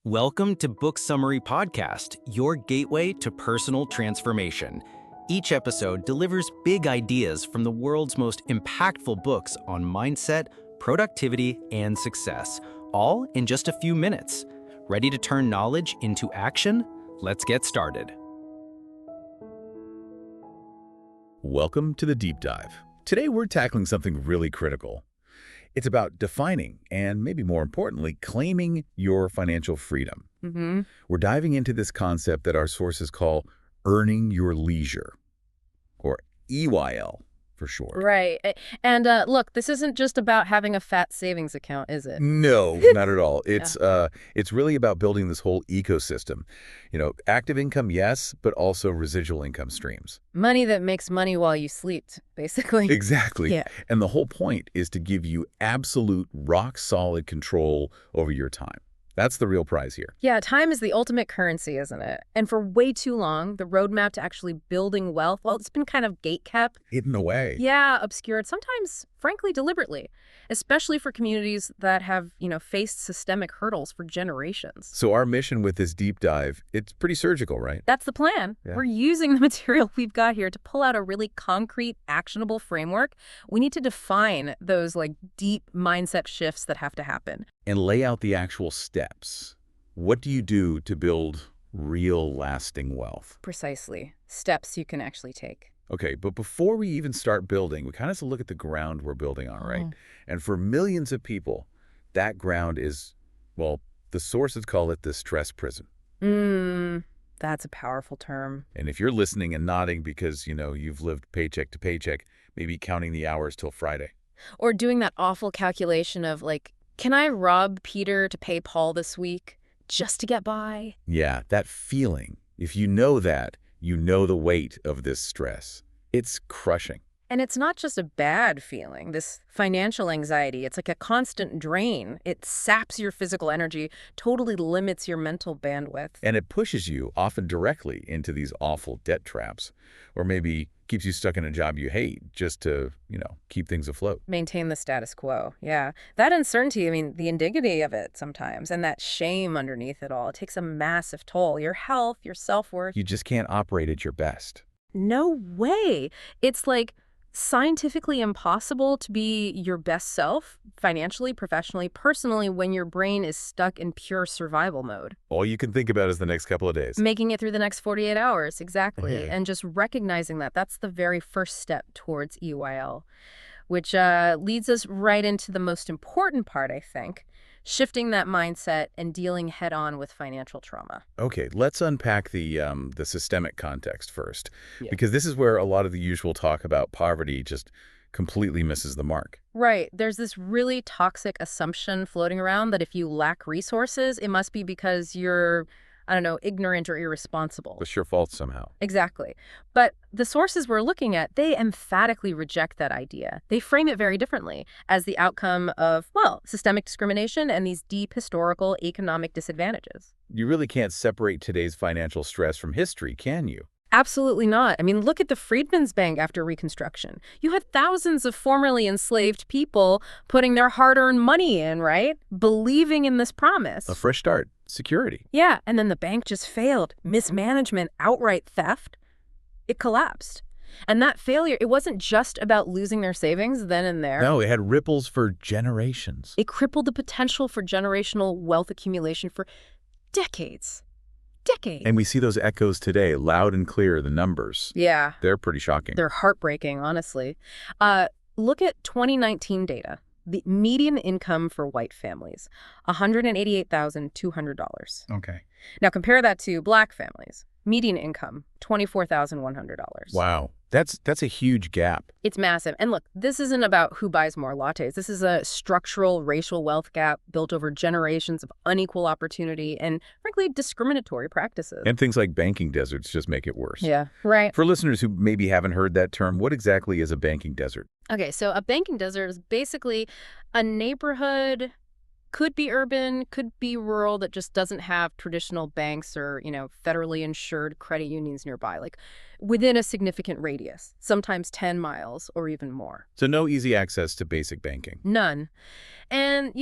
Welcome to Book Summary Podcast, your gateway to personal transformation. Each episode delivers big ideas from the world's most impactful books on mindset, productivity, and success, all in just a few minutes. Ready to turn knowledge into action? Let's get started. Welcome to the Deep Dive. Today we're tackling something really critical. It's about defining and, maybe more importantly, claiming your financial freedom. We're diving into this concept that our sources call earning your leisure, or EIL for short. Right. And look, this isn't just about having a fat savings account, is it? No, not at all. It's really about building this whole ecosystem. You know, active income, yes, but also residual income streams. Money that makes money while you sleep, basically. Exactly. Yeah. And the whole point is to give you absolute rock-solid control over your time. That's the real prize here. Yeah, time is the ultimate currency, isn't it? And for way too long, the roadmap to actually building wealth, well, it's been kind of gatekept. Hidden away. Yeah, obscured, sometimes, frankly, deliberately, especially for communities that have, faced systemic hurdles for generations. So our mission with this deep dive, it's pretty surgical, right? That's the plan. Yeah. We're using the material we've got here to pull out a really concrete, actionable framework. We need to define those deep mindset shifts that have to happen. And lay out the actual steps. What do you do to build real lasting wealth? Precisely. Steps you can actually take. Okay, but before we even start building, we kind of have to look at the ground we're building on, right? And for millions of people, that ground is, well, the sources call it the stress prison. That's a powerful term. And if you're listening and nodding because, you've lived paycheck to paycheck, maybe counting the hours till Friday. Or doing that awful calculation of can I rob Peter to pay Paul this week just to get by? Yeah, that feeling. If you know that, you know the weight of this stress. It's crushing. And it's not just a bad feeling, this financial anxiety. It's like a constant drain. It saps your physical energy, totally limits your mental bandwidth. And it pushes you often directly into these awful debt traps, or maybe keeps you stuck in a job you hate just to, keep things afloat. Maintain the status quo, yeah. That uncertainty, the indignity of it sometimes, and that shame underneath it all, it takes a massive toll. Your health, your self-worth. You just can't operate at your best. No way. It's scientifically impossible to be your best self, financially, professionally, personally, when your brain is stuck in pure survival mode. All you can think about is the next couple of days. Making it through the next 48 hours, exactly. And just recognizing that's the very first step towards EIL, which leads us right into the most important part, I think, shifting that mindset and dealing head-on with financial trauma. Okay, let's unpack the systemic context first, because this is where a lot of the usual talk about poverty just completely misses the mark. Right. There's this really toxic assumption floating around that if you lack resources, it must be because you're, ignorant or irresponsible. It's your fault somehow. Exactly. But the sources we're looking at, they emphatically reject that idea. They frame it very differently as the outcome of, systemic discrimination and these deep historical economic disadvantages. You really can't separate today's financial stress from history, can you? Absolutely not. Look at the Freedmen's Bank after Reconstruction. You had thousands of formerly enslaved people putting their hard-earned money in, right? Believing in this promise. A fresh start. Security. Yeah, and then the bank just failed. Mismanagement, outright theft. It collapsed. And that failure, it wasn't just about losing their savings then and there. No, it had ripples for generations. It crippled the potential for generational wealth accumulation for decades. And we see those echoes today, loud and clear, the numbers. Yeah. They're pretty shocking. They're heartbreaking, honestly. Look at 2019 data. The median income for white families, $188,200. Okay. Now compare that to black families. Median income, $24,100. Wow. That's a huge gap. It's massive. And look, this isn't about who buys more lattes. This is a structural racial wealth gap built over generations of unequal opportunity and, frankly, discriminatory practices. And things like banking deserts just make it worse. Yeah, right. For listeners who maybe haven't heard that term, what exactly is a banking desert? Okay, so a banking desert is basically a neighborhood, could be urban, could be rural, that just doesn't have traditional banks or, federally insured credit unions nearby, within a significant radius, sometimes 10 miles or even more. So no easy access to basic banking. None. And,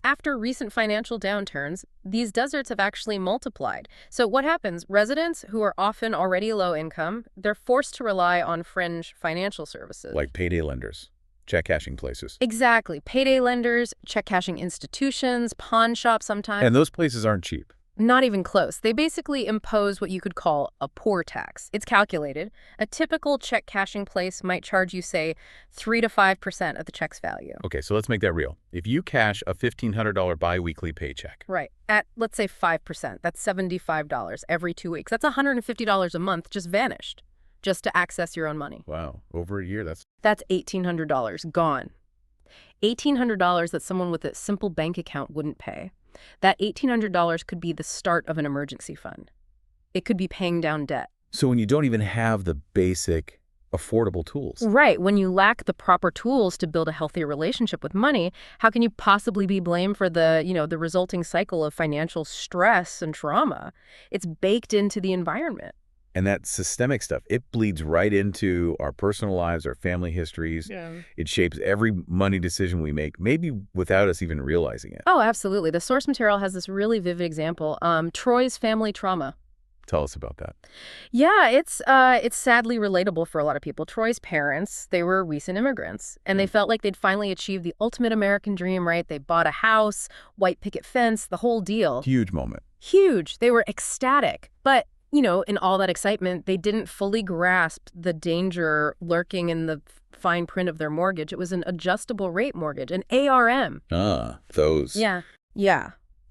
After recent financial downturns, these deserts have actually multiplied. So what happens? Residents who are often already low income, they're forced to rely on fringe financial services. Like payday lenders, check cashing places. Exactly. Payday lenders, check cashing institutions, pawn shops sometimes. And those places aren't cheap. Not even close. They basically impose what you could call a poor tax. It's calculated. A typical check cashing place might charge you, say, 3 to 5% of the check's value. Okay, so let's make that real. If you cash a $1,500 biweekly paycheck. Right. At, let's say, 5%, that's $75 every 2 weeks. That's $150 a month just vanished, just to access your own money. Wow, over a year, that's $1,800 gone. $1,800 that someone with a simple bank account wouldn't pay. That $1,800 could be the start of an emergency fund. It could be paying down debt. So when you don't even have the basic affordable tools. Right. When you lack the proper tools to build a healthier relationship with money, how can you possibly be blamed for the resulting cycle of financial stress and trauma? It's baked into the environment. And that systemic stuff, it bleeds right into our personal lives, our family histories. Yeah. It shapes every money decision we make, maybe without us even realizing it. Oh, absolutely. The source material has this really vivid example. Troy's family trauma. Tell us about that. Yeah, it's sadly relatable for a lot of people. Troy's parents, they were recent immigrants, and they felt like they'd finally achieved the ultimate American dream, right? They bought a house, white picket fence, the whole deal. Huge moment. Huge. They were ecstatic. But in all that excitement, they didn't fully grasp the danger lurking in the fine print of their mortgage. It was an adjustable rate mortgage, an ARM. Ah, those. Yeah.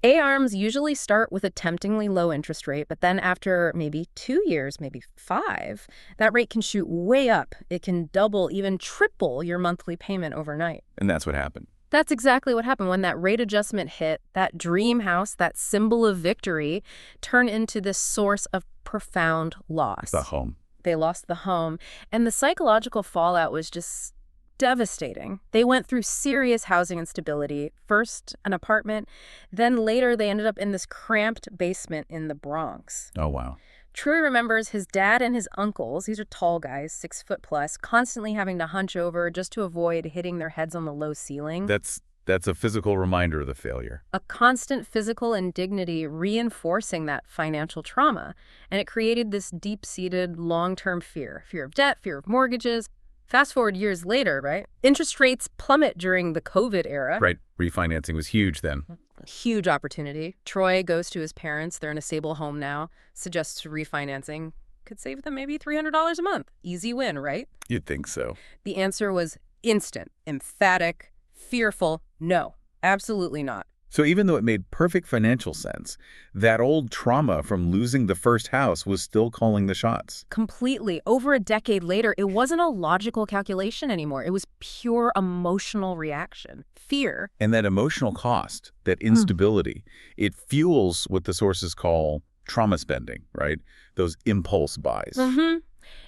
ARMs usually start with a temptingly low interest rate, but then after maybe 2 years, maybe 5, that rate can shoot way up. It can double, even triple your monthly payment overnight. And that's what happened. That's exactly what happened. When that rate adjustment hit, that dream house, that symbol of victory, turned into this source of profound loss. The home. They lost the home. And the psychological fallout was just devastating. They went through serious housing instability. First, an apartment. Then later, they ended up in this cramped basement in the Bronx. Oh, wow. Troy remembers his dad and his uncles, these are tall guys, 6 foot plus, constantly having to hunch over just to avoid hitting their heads on the low ceiling. That's a physical reminder of the failure. A constant physical indignity reinforcing that financial trauma. And it created this deep-seated long-term fear of debt, fear of mortgages. Fast forward years later, right? Interest rates plummet during the COVID era. Right. Refinancing was huge then. Huge opportunity. Troy goes to his parents. They're in a stable home now. Suggests refinancing. Could save them maybe $300 a month. Easy win, right? You'd think so. The answer was instant, emphatic, fearful. No, absolutely not. So even though it made perfect financial sense, that old trauma from losing the first house was still calling the shots. Completely. Over a decade later, it wasn't a logical calculation anymore. It was pure emotional reaction. Fear. And that emotional cost, that instability, it fuels what the sources call trauma spending, right? Those impulse buys.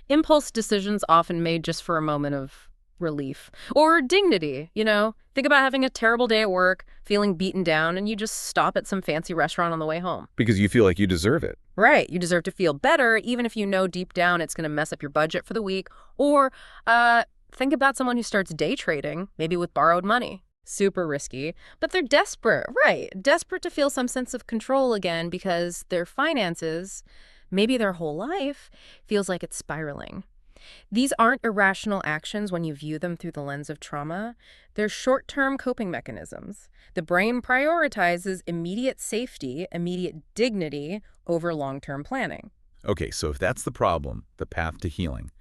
Impulse decisions often made just for a moment of relief or dignity, Think about having a terrible day at work, feeling beaten down, and you just stop at some fancy restaurant on the way home. Because you feel like you deserve it. Right. You deserve to feel better, even if you know deep down it's going to mess up your budget for the week. Or think about someone who starts day trading, maybe with borrowed money. Super risky, but they're desperate, right? Desperate to feel some sense of control again because their finances, maybe their whole life, feels like it's spiraling. These aren't irrational actions when you view them through the lens of trauma. They're short-term coping mechanisms. The brain prioritizes immediate safety, immediate dignity over long-term planning. Okay, so if that's the problem, the path to healing,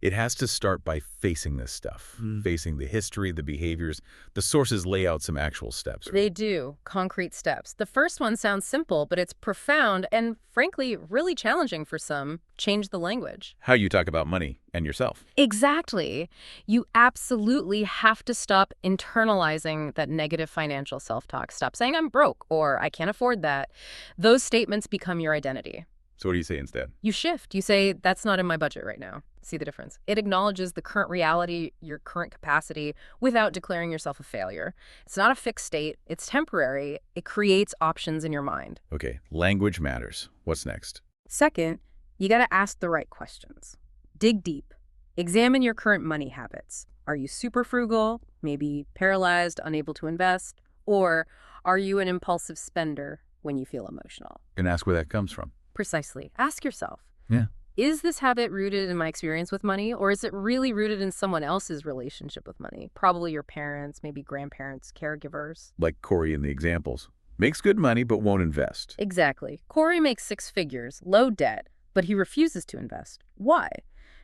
it has to start by facing this stuff, facing the history, the behaviors. The sources lay out some actual steps. They do, concrete steps. The first one sounds simple, but it's profound and, frankly, really challenging for some. Change the language. How you talk about money and yourself. Exactly. You absolutely have to stop internalizing that negative financial self-talk. Stop saying I'm broke or I can't afford that. Those statements become your identity. So what do you say instead? You shift. You say, that's not in my budget right now. See the difference? It acknowledges the current reality, your current capacity, without declaring yourself a failure. It's not a fixed state. It's temporary. It creates options in your mind. Okay, language matters. What's next? Second, you got to ask the right questions. Dig deep. Examine your current money habits. Are you super frugal, maybe paralyzed, unable to invest? Or Are you an impulsive spender when you feel emotional? And ask where that comes from. Precisely. Ask yourself. Yeah. Is this habit rooted in my experience with money, or is it really rooted in someone else's relationship with money? Probably your parents, maybe grandparents, caregivers. Like Corey in the examples. Makes good money, but won't invest. Exactly. Corey makes 6 figures, low debt, but he refuses to invest. Why?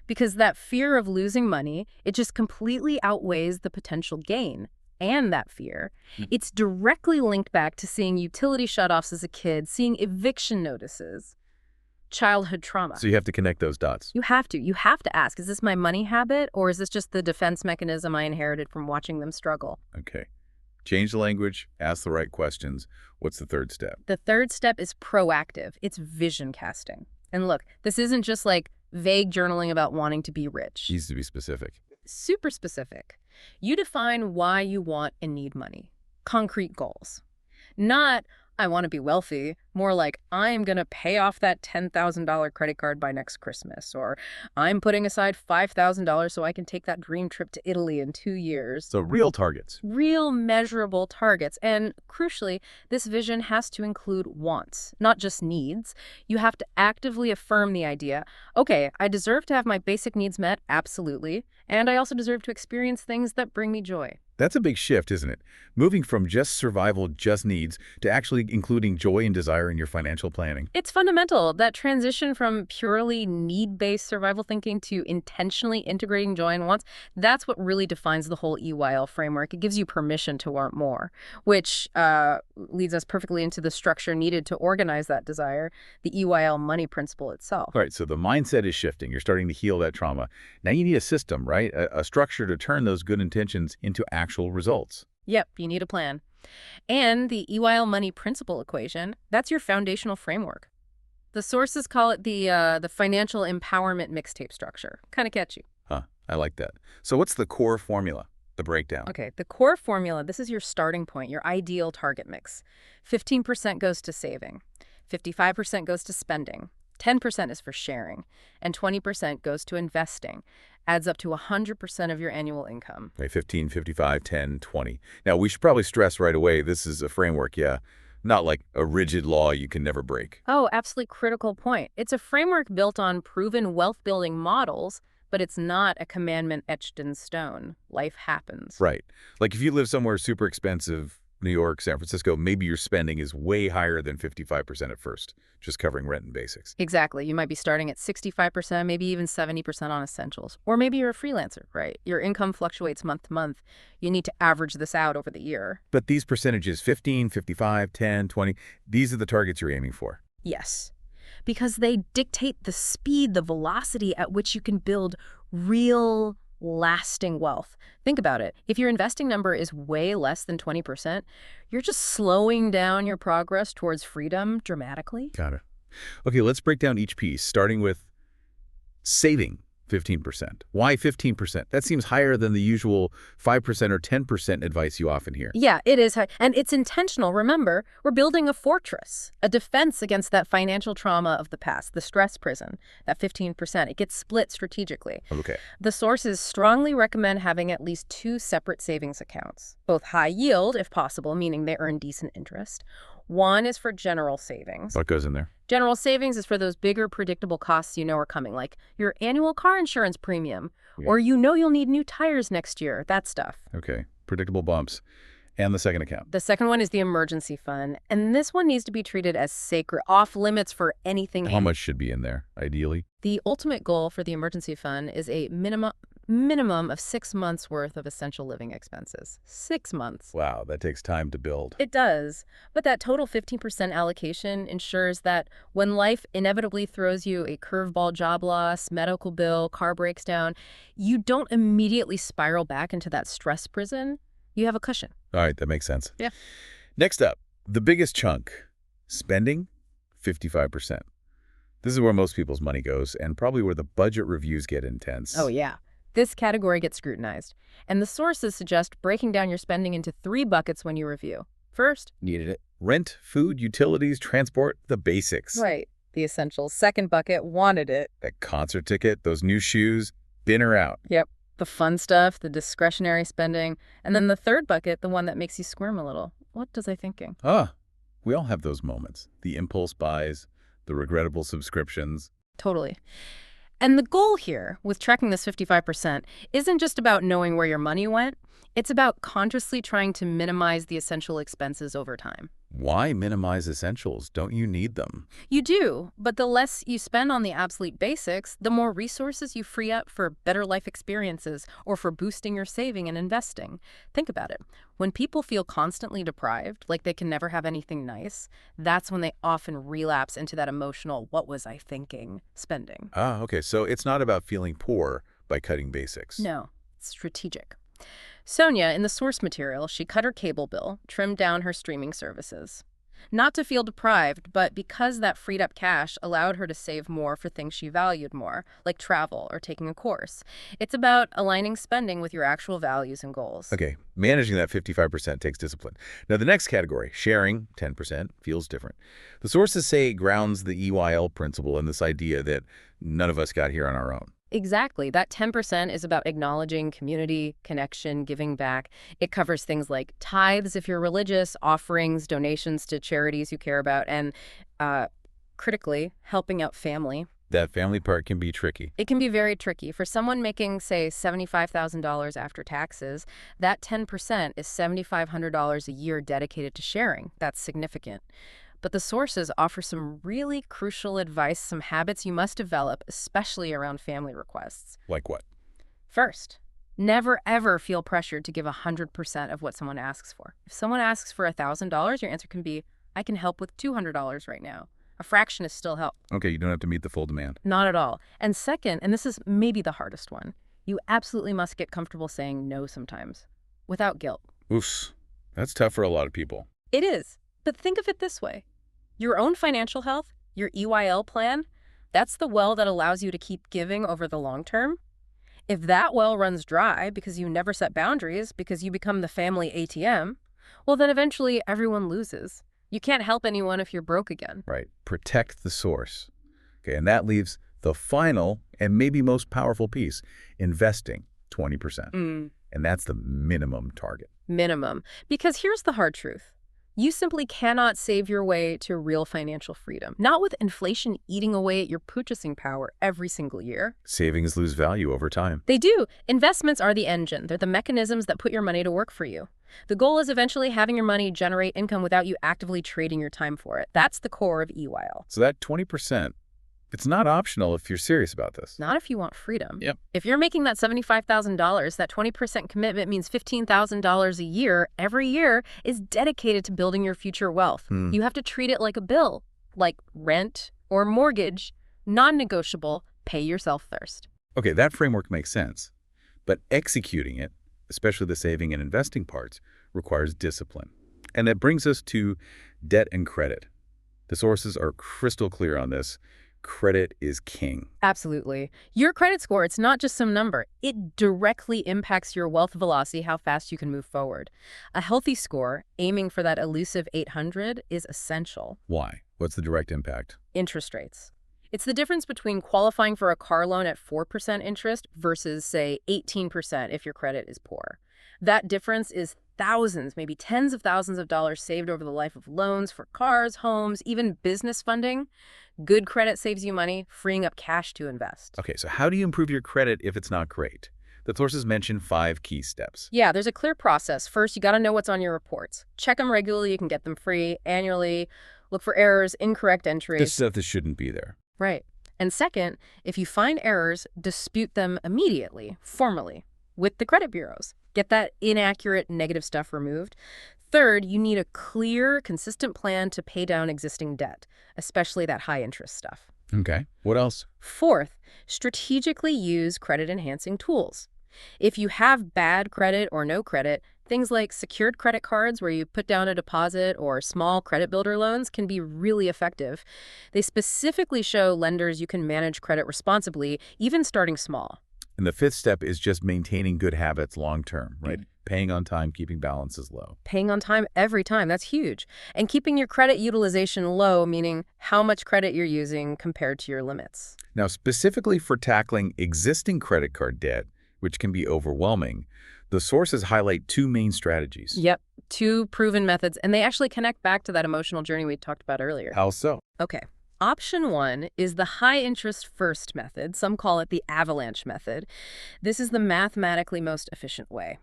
Because that fear of losing money, it just completely outweighs the potential gain. And that fear, it's directly linked back to seeing utility shutoffs as a kid, seeing eviction notices, childhood trauma. So you have to connect those dots. You have to. You have to ask, is this my money habit, or is this just the defense mechanism I inherited from watching them struggle? Okay. Change the language, ask the right questions. What's the third step? The third step is proactive. It's vision casting. And look, this isn't just like vague journaling about wanting to be rich. Needs to be specific. Super specific. You define why you want and need money. Concrete goals. Not, I want to be wealthy, more like, I'm going to pay off that $10,000 credit card by next Christmas, or I'm putting aside $5,000 so I can take that dream trip to Italy in 2 years. So real targets. Real measurable targets. And crucially, this vision has to include wants, not just needs. You have to actively affirm the idea, okay, I deserve to have my basic needs met, absolutely, and I also deserve to experience things that bring me joy. That's a big shift, isn't it? Moving from just survival, just needs, to actually including joy and desire in your financial planning. It's fundamental. That transition from purely need-based survival thinking to intentionally integrating joy and wants, that's what really defines the whole EIL framework. It gives you permission to want more, which leads us perfectly into the structure needed to organize that desire, the EIL money principle itself. All right, so the mindset is shifting. You're starting to heal that trauma. Now you need a system, right? A structure to turn those good intentions into actual results. Yep, you need a plan. And the EIL money principle equation, that's your foundational framework. The sources call it the financial empowerment mixtape structure. Kind of catchy. Huh, I like that. So what's the core formula, the breakdown? Okay, the core formula, this is your starting point, your ideal target mix. 15% goes to saving, 55% goes to spending, 10% is for sharing, and 20% goes to investing. Adds up to 100% of your annual income. Okay, 15, 55, 10, 20. Now, we should probably stress right away, this is a framework, yeah, not like a rigid law you can never break. Oh, absolutely critical point. It's a framework built on proven wealth-building models, but it's not a commandment etched in stone. Life happens. Right. Like if you live somewhere super expensive, New York, San Francisco, maybe your spending is way higher than 55% at first, just covering rent and basics. Exactly. You might be starting at 65%, maybe even 70% on essentials. Or maybe you're a freelancer, right? Your income fluctuates month to month. You need to average this out over the year. But these percentages, 15, 55, 10, 20, these are the targets you're aiming for. Yes. Because they dictate the speed, the velocity at which you can build real lasting wealth. Think about it. If your investing number is way less than 20%, you're just slowing down your progress towards freedom dramatically. Got it. Okay, let's break down each piece, starting with saving 15%. Why 15%? That seems higher than the usual 5% or 10% advice you often hear. Yeah, it is high. And it's intentional. Remember, we're building a fortress, a defense against that financial trauma of the past, the stress prison, that 15%. It gets split strategically. Okay. The sources strongly recommend having at least 2 separate savings accounts, both high yield, if possible, meaning they earn decent interest. One is for general savings. What goes in there? General savings is for those bigger, predictable costs you know are coming, like your annual car insurance premium, or you know you'll need new tires next year, that stuff. Okay, predictable bumps. And the second account? The second one is the emergency fund, and this one needs to be treated as sacred, off limits for anything. How much should be in there, ideally? The ultimate goal for the emergency fund is a minimum of 6 months worth of essential living expenses. 6 months. Wow, that takes time to build. It does. But that total 15% allocation ensures that when life inevitably throws you a curveball job loss, medical bill, car breaks down, you don't immediately spiral back into that stress prison. You have a cushion. All right, that makes sense. Yeah. Next up, the biggest chunk, spending 55%. This is where most people's money goes and probably where the budget reviews get intense. Oh, yeah. This category gets scrutinized. And the sources suggest breaking down your spending into 3 buckets when you review. First, needed it. Rent, food, utilities, transport, the basics. Right. The essentials. Second bucket, wanted it. That concert ticket, those new shoes, in or out. Yep. The fun stuff, the discretionary spending. And then the third bucket, the one that makes you squirm a little. what was I thinking? We all have those moments. The impulse buys, the regrettable subscriptions. Totally. And the goal here with tracking this 55% isn't just about knowing where your money went. It's about consciously trying to minimize the essential expenses over time. Why minimize essentials? Don't you need them? You do, but the less you spend on the absolute basics, the more resources you free up for better life experiences or for boosting your saving and investing. Think about it. When people feel constantly deprived, like they can never have anything nice, that's when they often relapse into that emotional, what was I thinking, spending. Okay. So it's not about feeling poor by cutting basics. No, it's strategic. Sonia, in the source material, she cut her cable bill, trimmed down her streaming services. Not to feel deprived, but because that freed up cash allowed her to save more for things she valued more, like travel or taking a course. It's about aligning spending with your actual values and goals. Okay, managing that 55% takes discipline. Now, the next category, sharing, 10%, feels different. The sources say it grounds the EIL principle in this idea that none of us got here on our own. Exactly. That 10% is about acknowledging community, connection, giving back. It covers things like tithes if you're religious, offerings, donations to charities you care about, and critically, helping out family. That family part can be tricky. It can be very tricky. For someone making, say, $75,000 after taxes, that 10% is $7,500 a year dedicated to sharing. That's significant. But the sources offer some really crucial advice, some habits you must develop, especially around family requests. Like what? First, never ever feel pressured to give 100% of what someone asks for. If someone asks for $1,000, your answer can be, I can help with $200 right now. A fraction is still help. Okay, you don't have to meet the full demand. Not at all. And second, and this is maybe the hardest one, you absolutely must get comfortable saying no sometimes, without guilt. Oof, that's tough for a lot of people. It is. But think of it this way. Your own financial health, your EIL plan, that's the well that allows you to keep giving over the long term. If that well runs dry because you never set boundaries, because you become the family ATM, well, then eventually everyone loses. You can't help anyone if you're broke again. Right. Protect the source. Okay, and that leaves the final and maybe most powerful piece, investing 20%. And that's the minimum target. Minimum. Because here's the hard truth. You simply cannot save your way to real financial freedom. Not with inflation eating away at your purchasing power every single year. Savings lose value over time. They do. Investments are the engine. They're the mechanisms that put your money to work for you. The goal is eventually having your money generate income without you actively trading your time for it. That's the core of EIL. So that 20%, it's not optional if you're serious about this. Not if you want freedom. Yep. If you're making that $75,000, that 20% commitment means $15,000 a year every year is dedicated to building your future wealth. You have to treat it like a bill, like rent or mortgage, non-negotiable, pay yourself first. Okay, that framework makes sense. But executing it, especially the saving and investing parts, requires discipline. And that brings us to debt and credit. The sources are crystal clear on this. Credit is king. Absolutely. Your credit score, it's not just some number. It directly impacts your wealth velocity, how fast you can move forward. A healthy score, aiming for that elusive 800, is essential. Why? What's the direct impact? Interest rates. It's the difference between qualifying for a car loan at 4% interest versus, say, 18% if your credit is poor. That difference is thousands, maybe tens of thousands of dollars saved over the life of loans for cars, homes, even business funding. Good credit saves you money, freeing up cash to invest. Okay, so how do you improve your credit if it's not great? The sources mention 5 key steps. Yeah, there's a clear process. First, you got to know what's on your reports. Check them regularly. You can get them free annually. Look for errors, incorrect entries. The stuff that shouldn't be there. Right. And second, if you find errors, dispute them immediately, formally, with the credit bureaus. Get that inaccurate negative stuff removed. Third, you need a clear, consistent plan to pay down existing debt, especially that high-interest stuff. Okay. What else? Fourth, strategically use credit-enhancing tools. If you have bad credit or no credit, things like secured credit cards where you put down a deposit or small credit builder loans can be really effective. They specifically show lenders you can manage credit responsibly, even starting small. And the 5th step is just maintaining good habits long-term, right? Paying on time, keeping balances low. Paying on time every time, that's huge. And keeping your credit utilization low, meaning how much credit you're using compared to your limits. Now, specifically for tackling existing credit card debt, which can be overwhelming, the sources highlight 2 main strategies. Yep. 2 proven methods, and they actually connect back to that emotional journey we talked about earlier. How so? Okay. Option 1 is the high interest first method. Some call it the Avalanche method. This is the mathematically most efficient way.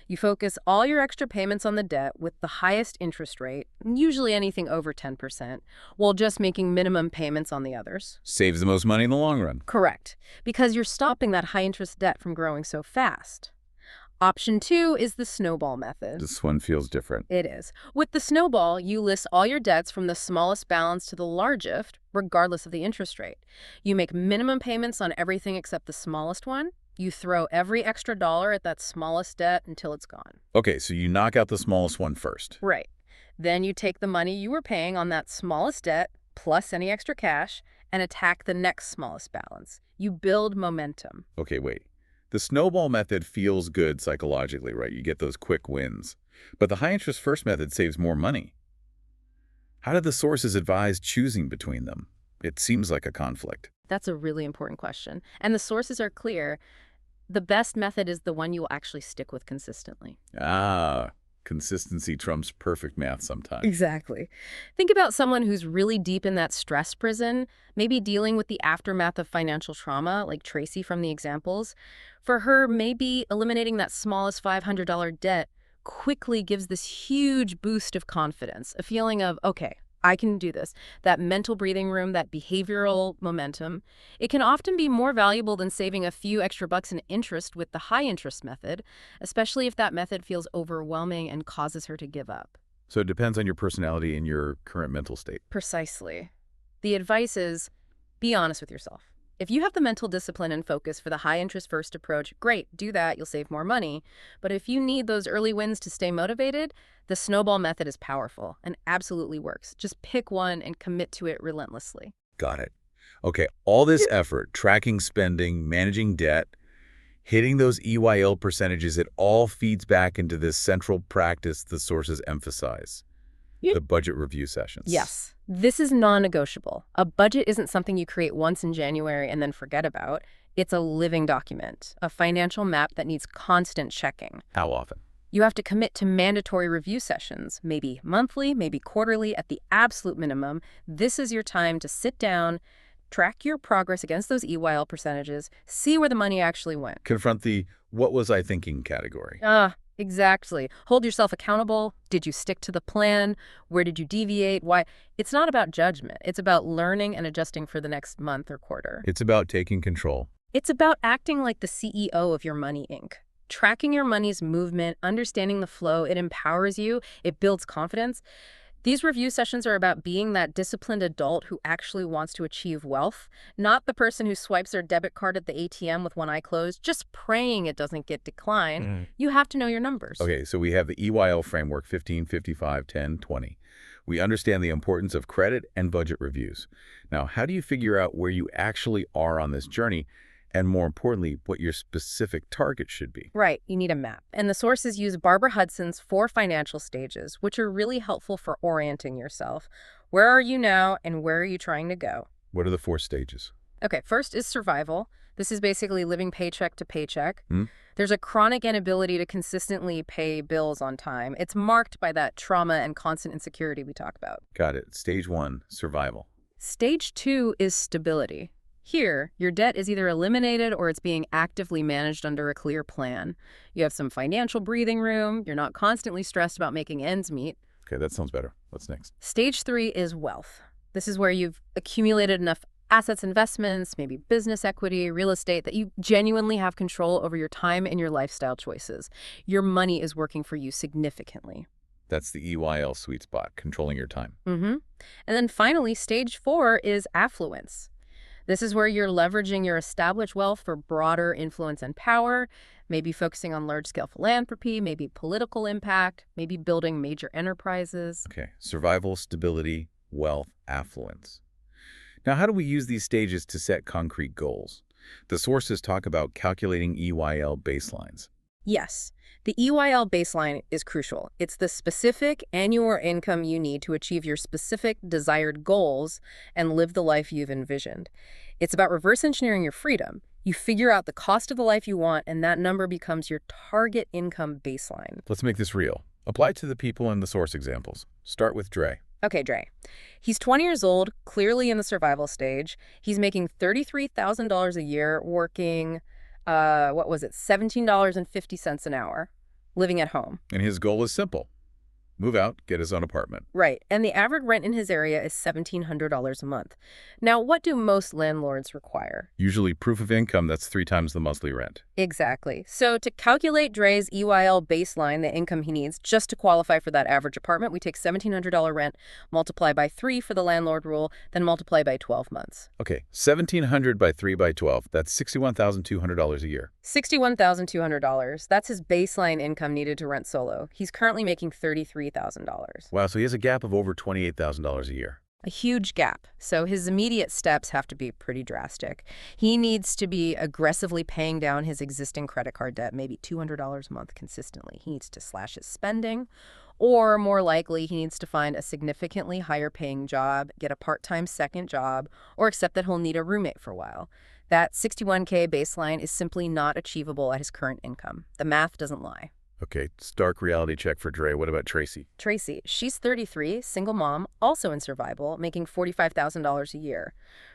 You focus all your extra payments on the debt with the highest interest rate, usually anything over 10%, while just making minimum payments on the others. Saves the most money in the long run. Correct, because you're stopping that high interest debt from growing so fast. Option 2 is the Snowball method. This one feels different. It is. With the Snowball, you list all your debts from the smallest balance to the largest, regardless of the interest rate. You make minimum payments on everything except the smallest one. You throw every extra dollar at that smallest debt until it's gone. Okay, so you knock out the smallest one first. Right. Then you take the money you were paying on that smallest debt, plus any extra cash, and attack the next smallest balance. You build momentum. Okay, wait. The snowball method feels good psychologically, right? You get those quick wins. But the high interest first method saves more money. How did the sources advise choosing between them? It seems like a conflict. That's a really important question. And the sources are clear. The best method is the one you will actually stick with consistently. Consistency trumps perfect math sometimes. Exactly. Think about someone who's really deep in that stress prison, maybe dealing with the aftermath of financial trauma, like Tracy from the examples. For her, maybe eliminating that smallest $500 debt quickly gives this huge boost of confidence, a feeling of, okay, I can do this. That mental breathing room, that behavioral momentum. It can often be more valuable than saving a few extra bucks in interest with the high interest method, especially if that method feels overwhelming and causes her to give up. So it depends on your personality and your current mental state. Precisely. The advice is, be honest with yourself. If you have the mental discipline and focus for the high interest first approach, great, do that, you'll save more money. But if you need those early wins to stay motivated, the snowball method is powerful and absolutely works. Just pick one and commit to it relentlessly. Got it. Okay, all this effort, tracking spending, managing debt, hitting those EIL percentages, it all feeds back into this central practice the sources emphasize. The budget review sessions. Yes. This is non-negotiable. A budget isn't something you create once in January and then forget about. It's a living document, a financial map that needs constant checking. How often? You have to commit to mandatory review sessions, maybe monthly, maybe quarterly, at the absolute minimum. This is your time to sit down, track your progress against those EIL percentages, see where the money actually went. Confront the what was I thinking category. Exactly. Hold yourself accountable. Did you stick to the plan? Where did you deviate? Why? It's not about judgment. It's about learning and adjusting for the next month or quarter. It's about taking control. It's about acting like the CEO of your money, Inc. Tracking your money's movement, understanding the flow, it empowers you, it builds confidence. These review sessions are about being that disciplined adult who actually wants to achieve wealth, not the person who swipes their debit card at the ATM with one eye closed, just praying it doesn't get declined. You have to know your numbers. Okay, so we have the EIL framework 15, 55, 10, 20. We understand the importance of credit and budget reviews. Now, how do you figure out where you actually are on this journey? And more importantly, what your specific target should be. Right, you need a map. And the sources use Barbara Hudson's 4 financial stages, which are really helpful for orienting yourself. Where are you now and where are you trying to go? What are the 4 stages? Okay, first is survival. This is basically living paycheck to paycheck. There's a chronic inability to consistently pay bills on time. It's marked by that trauma and constant insecurity we talk about. Got it. Stage 1, survival. Stage 2 is stability. Here, your debt is either eliminated or it's being actively managed under a clear plan. You have some financial breathing room. You're not constantly stressed about making ends meet. Okay, that sounds better. What's next? Stage 3 is wealth. This is where you've accumulated enough assets, investments, maybe business equity, real estate, that you genuinely have control over your time and your lifestyle choices. Your money is working for you significantly. That's the EIL sweet spot, controlling your time. And then finally, stage 4 is affluence. This is where you're leveraging your established wealth for broader influence and power, maybe focusing on large-scale philanthropy, maybe political impact, maybe building major enterprises. Okay, survival, stability, wealth, affluence. Now, how do we use these stages to set concrete goals? The sources talk about calculating EIL baselines. Yes, the EIL baseline is crucial. It's the specific annual income you need to achieve your specific desired goals and live the life you've envisioned. It's about reverse engineering your freedom. You figure out the cost of the life you want, and that number becomes your target income baseline. Let's make this real. Apply to the people in the source examples. Start with Dre. Okay, Dre. He's 20 years old, clearly in the survival stage. He's making $33,000 a year working, $17.50 an hour, living at home. And his goal is simple. Move out, get his own apartment. Right, and the average rent in his area is $1,700 a month. Now, what do most landlords require? Usually proof of income that's 3 times the monthly rent. Exactly. So to calculate Dre's EIL baseline, the income he needs just to qualify for that average apartment, we take $1,700 rent, multiply by 3 for the landlord rule, then multiply by 12 months. Okay, 1,700 by 3 by 12. That's $61,200 a year. $61,200. That's his baseline income needed to rent solo. He's currently making $33,000. Wow, so he has a gap of over $28,000 a year. A huge gap. So his immediate steps have to be pretty drastic. He needs to be aggressively paying down his existing credit card debt, maybe $200 a month consistently. He needs to slash his spending, or more likely, he needs to find a significantly higher paying job, get a part-time second job, or accept that he'll need a roommate for a while. That $61K baseline is simply not achievable at his current income. The math doesn't lie. Okay, stark reality check for Dre. What about Tracy? Tracy, she's 33, single mom, also in survival, making $45,000 a year.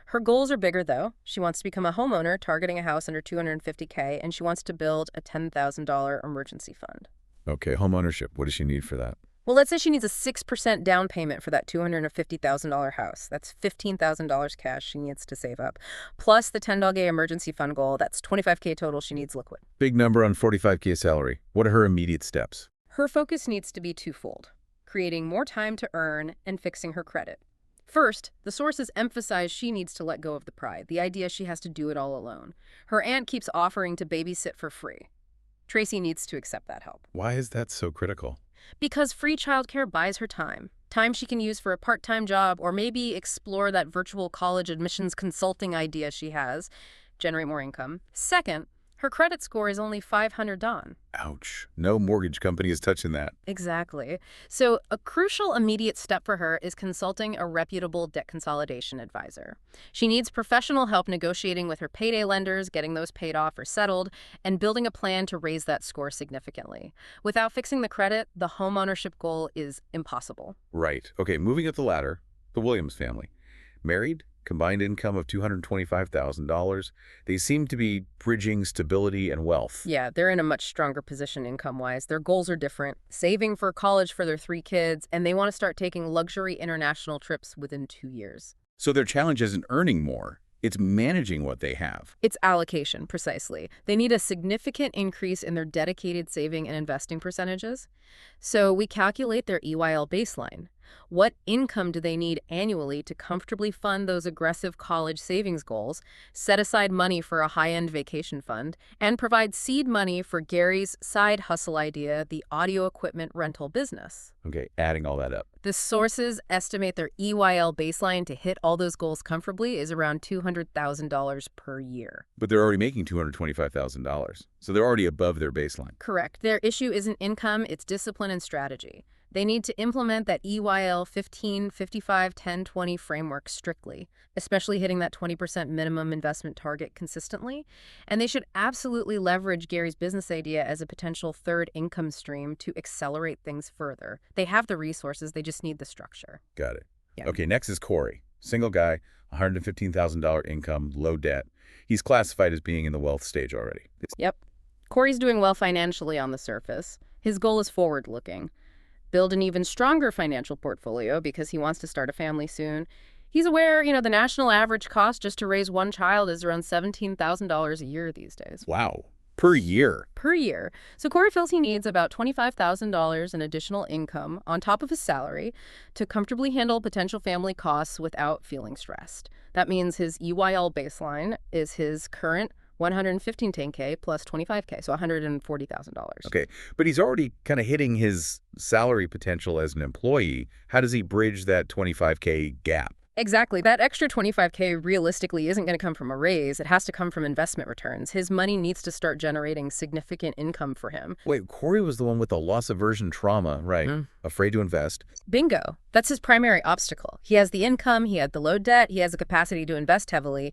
Her goals are bigger, though. She wants to become a homeowner, targeting a house under $250K, and she wants to build a $10,000 emergency fund. Okay, home ownership. What does she need for that? Well, let's say she needs a 6% down payment for that $250,000 house. That's $15,000 cash she needs to save up. Plus the $10K emergency fund goal, that's $25K total she needs liquid. Big number on $45K salary. What are her immediate steps? Her focus needs to be twofold: creating more time to earn and fixing her credit. First, the sources emphasize she needs to let go of the pride, the idea she has to do it all alone. Her aunt keeps offering to babysit for free. Tracy needs to accept that help. Why is that so critical? Because free childcare buys her time. Time she can use for a part-time job, or maybe explore that virtual college admissions consulting idea she has, generate more income. Second, her credit score is only 500 DON. Ouch. No mortgage company is touching that. Exactly. So a crucial immediate step for her is consulting a reputable debt consolidation advisor. She needs professional help negotiating with her payday lenders, getting those paid off or settled, and building a plan to raise that score significantly. Without fixing the credit, the homeownership goal is impossible. Right. Okay, moving up the ladder, the Williams family. Married, combined income of $225,000. They seem to be bridging stability and wealth. Yeah, they're in a much stronger position income-wise. Their goals are different. Saving for college for their 3 kids, and they want to start taking luxury international trips within 2 years. So their challenge isn't earning more. It's managing what they have. It's allocation, precisely. They need a significant increase in their dedicated saving and investing percentages. So we calculate their EIL baseline. What income do they need annually to comfortably fund those aggressive college savings goals, set aside money for a high-end vacation fund, and provide seed money for Gary's side hustle idea, the audio equipment rental business? Okay, adding all that up. The sources estimate their EIL baseline to hit all those goals comfortably is around $200,000 per year. But they're already making $225,000, so they're already above their baseline. Correct. Their issue isn't income, it's discipline and strategy. They need to implement that EIL 15, 55, 10, 20 framework strictly, especially hitting that 20% minimum investment target consistently. And they should absolutely leverage Gary's business idea as a potential third income stream to accelerate things further. They have the resources, they just need the structure. Got it. Yeah. Okay, next is Corey. Single guy, $115,000 income, low debt. He's classified as being in the wealth stage already. Yep. Corey's doing well financially on the surface. His goal is forward-looking. Build an even stronger financial portfolio because he wants to start a family soon. He's aware, the national average cost just to raise one child is around $17,000 a year these days. Wow. Per year? Per year. So Corey feels he needs about $25,000 in additional income on top of his salary to comfortably handle potential family costs without feeling stressed. That means his EIL baseline is his current $115K plus $25K, so $140,000. Okay, but he's already kind of hitting his salary potential as an employee. How does he bridge that $25K gap? Exactly. That extra $25K realistically isn't going to come from a raise. It has to come from investment returns. His money needs to start generating significant income for him. Wait, Corey was the one with the loss aversion trauma, right? Afraid to invest. Bingo. That's his primary obstacle. He has the income, he had the low debt, he has the capacity to invest heavily.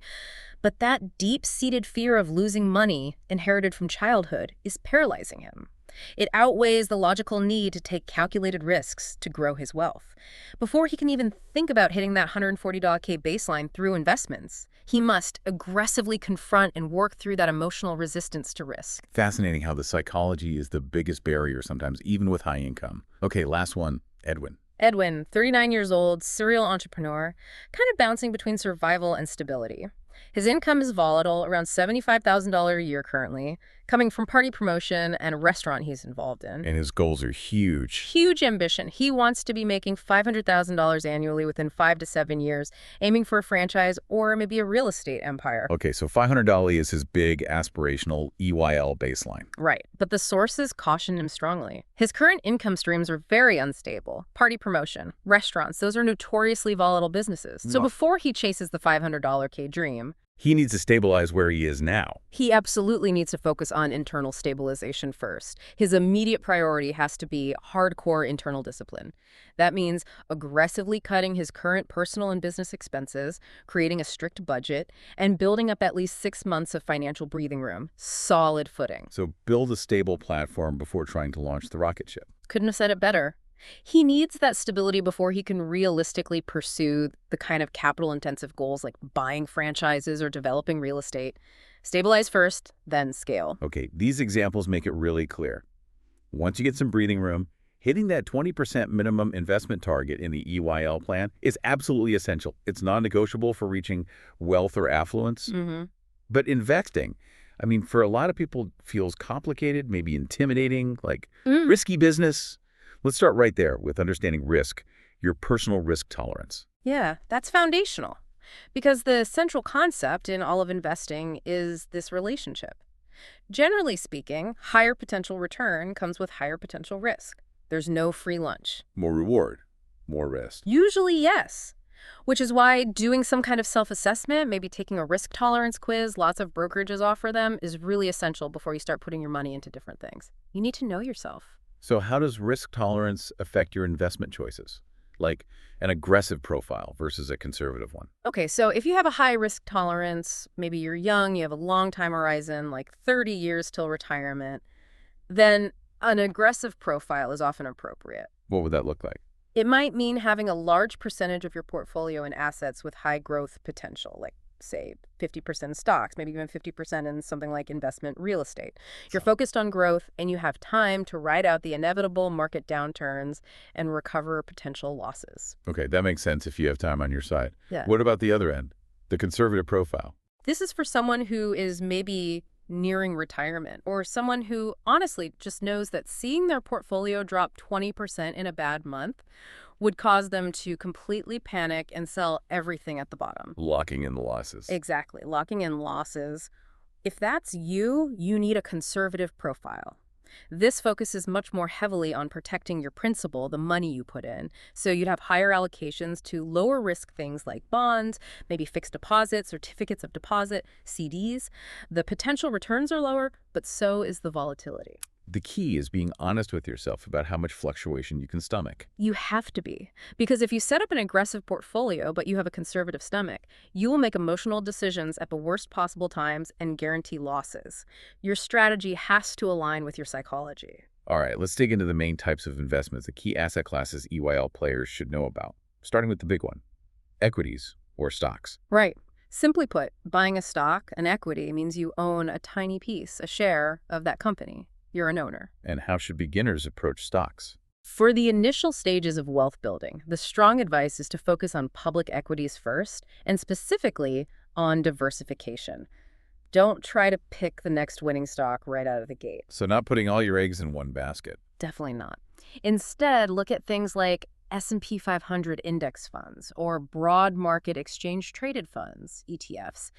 But that deep-seated fear of losing money inherited from childhood is paralyzing him. It outweighs the logical need to take calculated risks to grow his wealth. Before he can even think about hitting that $140K baseline through investments, he must aggressively confront and work through that emotional resistance to risk. Fascinating how the psychology is the biggest barrier sometimes, even with high income. Okay, last one, Edwin. Edwin, 39 years old, serial entrepreneur, kind of bouncing between survival and stability. His income is volatile, around $75,000 a year currently, coming from party promotion and a restaurant he's involved in. And his goals are huge. Huge ambition. He wants to be making $500,000 annually within 5 to 7 years, aiming for a franchise or maybe a real estate empire. Okay, so $500 is his big aspirational EIL baseline. Right, but the sources caution him strongly. His current income streams are very unstable. Party promotion, restaurants, those are notoriously volatile businesses. So before he chases the $500K dream, he needs to stabilize where he is now. He absolutely needs to focus on internal stabilization first. His immediate priority has to be hardcore internal discipline. That means aggressively cutting his current personal and business expenses, creating a strict budget, and building up at least 6 months of financial breathing room. Solid footing. So build a stable platform before trying to launch the rocket ship. Couldn't have said it better. He needs that stability before he can realistically pursue the kind of capital-intensive goals like buying franchises or developing real estate. Stabilize first, then scale. Okay, these examples make it really clear. Once you get some breathing room, hitting that 20% minimum investment target in the EIL plan is absolutely essential. It's non-negotiable for reaching wealth or affluence. But investing, I mean, for a lot of people, feels complicated, maybe intimidating, like risky business. Let's start right there with understanding risk, your personal risk tolerance. Yeah, that's foundational. Because the central concept in all of investing is this relationship. Generally speaking, higher potential return comes with higher potential risk. There's no free lunch. More reward, more risk. Usually, yes. Which is why doing some kind of self-assessment, maybe taking a risk tolerance quiz, lots of brokerages offer them, is really essential before you start putting your money into different things. You need to know yourself. So how does risk tolerance affect your investment choices? Like an aggressive profile versus a conservative one? Okay, so if you have a high risk tolerance, maybe you're young, you have a long time horizon, like 30 years till retirement, then an aggressive profile is often appropriate. What would that look like? It might mean having a large percentage of your portfolio in assets with high growth potential, like say 50% stocks, maybe even 50% in something like investment real estate. You're focused on growth and you have time to ride out the inevitable market downturns and recover potential losses. Okay, that makes sense if you have time on your side. Yeah. What about the other end, the conservative profile? This is for someone who is maybe nearing retirement or someone who honestly just knows that seeing their portfolio drop 20% in a bad month would cause them to completely panic and sell everything at the bottom. Locking in the losses. Exactly. Locking in losses. If that's you, you need a conservative profile. This focuses much more heavily on protecting your principal, the money you put in. So you'd have higher allocations to lower risk things like bonds, maybe fixed deposits, certificates of deposit, CDs. The potential returns are lower, but so is the volatility. The key is being honest with yourself about how much fluctuation you can stomach. You have to be. Because if you set up an aggressive portfolio, but you have a conservative stomach, you will make emotional decisions at the worst possible times and guarantee losses. Your strategy has to align with your psychology. All right, let's dig into the main types of investments, the key asset classes EIL players should know about, starting with the big one, equities or stocks. Right. Simply put, buying a stock, an equity, means you own a tiny piece, a share of that company. You're an owner. And how should beginners approach stocks? For the initial stages of wealth building, the strong advice is to focus on public equities first, and specifically on diversification. Don't try to pick the next winning stock right out of the gate. So not putting all your eggs in one basket. Definitely not. Instead, look at things like S&P 500 index funds or broad market exchange traded funds, ETFs.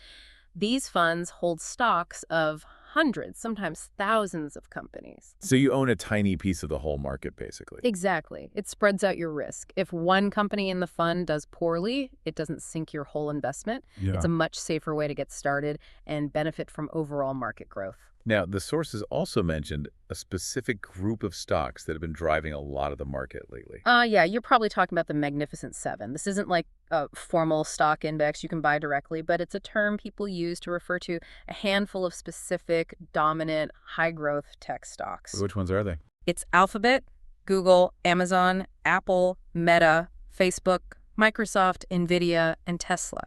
These funds hold stocks of hundreds, sometimes thousands of companies. So you own a tiny piece of the whole market, basically. Exactly. It spreads out your risk. If one company in the fund does poorly, it doesn't sink your whole investment. Yeah. It's a much safer way to get started and benefit from overall market growth. Now, the sources also mentioned a specific group of stocks that have been driving a lot of the market lately. Yeah, you're probably talking about the Magnificent Seven. This isn't like a formal stock index you can buy directly, but it's a term people use to refer to a handful of specific, dominant, high-growth tech stocks. Which ones are they? It's Alphabet, Google, Amazon, Apple, Meta, Facebook, Microsoft, Nvidia, and Tesla.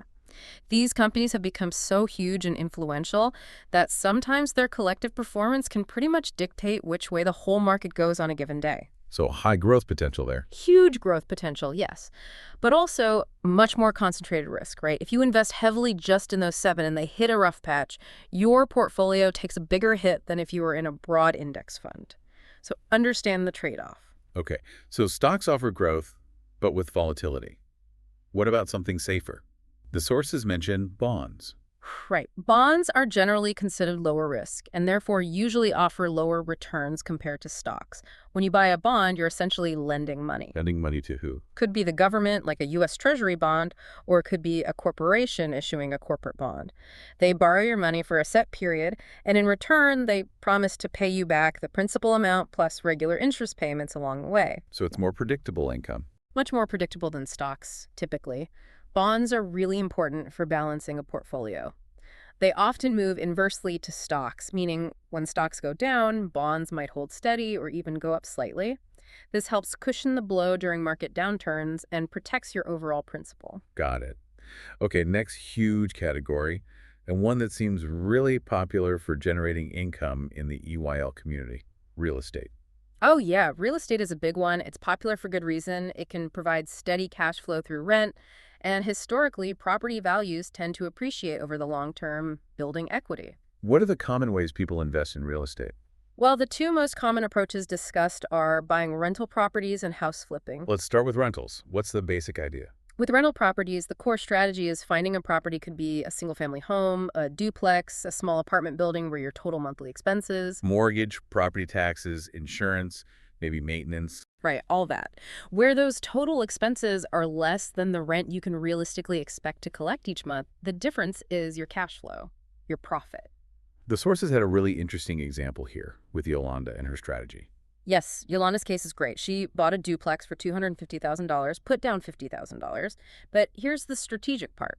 These companies have become so huge and influential that sometimes their collective performance can pretty much dictate which way the whole market goes on a given day. So high growth potential there. Huge growth potential, yes, but also much more concentrated risk, right? If you invest heavily just in those seven and they hit a rough patch, your portfolio takes a bigger hit than if you were in a broad index fund. So understand the trade-off. Okay, so stocks offer growth, but with volatility. What about something safer? The sources mention bonds. Right. Bonds are generally considered lower risk and therefore usually offer lower returns compared to stocks. When you buy a bond, you're essentially lending money. Lending money to who? Could be the government, like a U.S. Treasury bond, or it could be a corporation issuing a corporate bond. They borrow your money for a set period, and in return, they promise to pay you back the principal amount plus regular interest payments along the way. So it's more predictable income. Much more predictable than stocks, typically. Bonds are really important for balancing a portfolio. They often move inversely to stocks, meaning when stocks go down, bonds might hold steady or even go up slightly. This helps cushion the blow during market downturns and protects your overall principal. Got it. Okay, next huge category, and one that seems really popular for generating income in the EIL community, real estate. Oh yeah, real estate is a big one. It's popular for good reason. It can provide steady cash flow through rent. And historically, property values tend to appreciate over the long term, building equity. What are the common ways people invest in real estate? Well, the two most common approaches discussed are buying rental properties and house flipping. Let's start with rentals. What's the basic idea? With rental properties, the core strategy is finding a property could be a single-family home, a duplex, a small apartment building where your total monthly expenses. Mortgage, property taxes, insurance, maybe maintenance. Right, all that. Where those total expenses are less than the rent you can realistically expect to collect each month, the difference is your cash flow, your profit. The sources had a really interesting example here with Yolanda and her strategy. Yes, Yolanda's case is great. She bought a duplex for $250,000, put down $50,000. But here's the strategic part.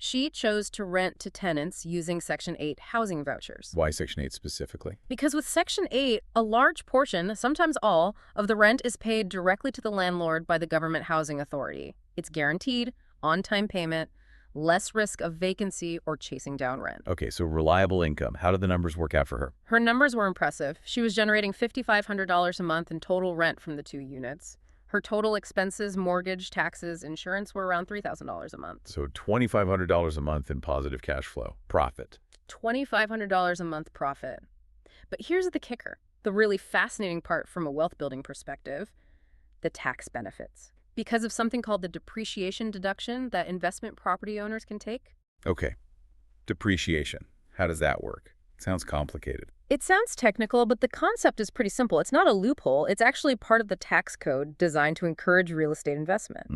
She chose to rent to tenants using Section 8 housing vouchers. Why Section 8 specifically? Because with Section 8, a large portion, sometimes all, of the rent is paid directly to the landlord by the government housing authority. It's guaranteed, on-time payment, less risk of vacancy or chasing down rent. Okay, so reliable income. How did the numbers work out for her? Her numbers were impressive. She was generating $5,500 a month in total rent from the two units. Her total expenses, mortgage, taxes, insurance were around $3,000 a month. So $2,500 a month in positive cash flow. Profit. $2,500 a month profit. But here's the kicker, the really fascinating part from a wealth building perspective, the tax benefits. Because of something called the depreciation deduction that investment property owners can take. Okay. Depreciation. How does that work? Sounds complicated. It sounds technical, but the concept is pretty simple. It's not a loophole. It's actually part of the tax code designed to encourage real estate investment.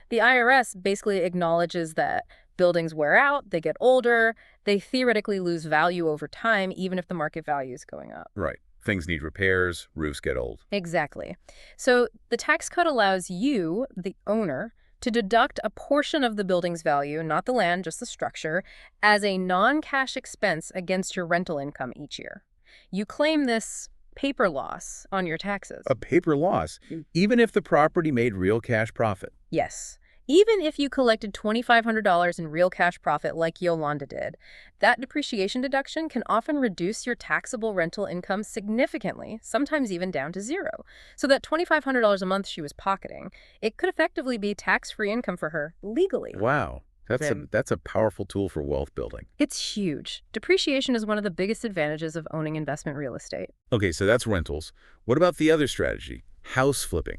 The IRS basically acknowledges that buildings wear out, they get older, they theoretically lose value over time, even if the market value is going up. Right. Things need repairs, roofs get old. Exactly. So the tax code allows you, the owner, to deduct a portion of the building's value, not the land, just the structure, as a non-cash expense against your rental income each year. You claim this paper loss on your taxes. A paper loss, even if the property made real cash profit. Yes. Even if you collected $2,500 in real cash profit like Yolanda did, that depreciation deduction can often reduce your taxable rental income significantly, sometimes even down to zero. So that $2,500 a month she was pocketing, it could effectively be tax-free income for her legally. Wow. That's a powerful tool for wealth building. It's huge. Depreciation is one of the biggest advantages of owning investment real estate. Okay, so that's rentals. What about the other strategy, house flipping?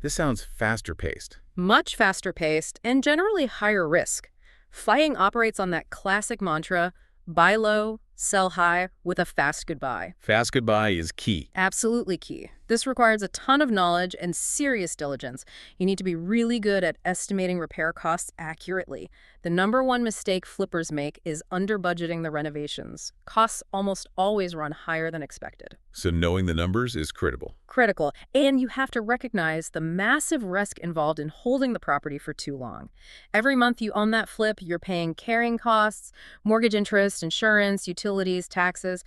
This sounds faster paced. Much faster paced and generally higher risk. FIing operates on that classic mantra, buy low, sell high with a fast goodbye. Fast goodbye is key. Absolutely key. This requires a ton of knowledge and serious diligence. You need to be really good at estimating repair costs accurately. The number one mistake flippers make is under-budgeting the renovations. Costs almost always run higher than expected. So knowing the numbers is critical. Critical. And you have to recognize the massive risk involved in holding the property for too long. Every month you own that flip, you're paying carrying costs, mortgage interest, insurance, utilities, taxes.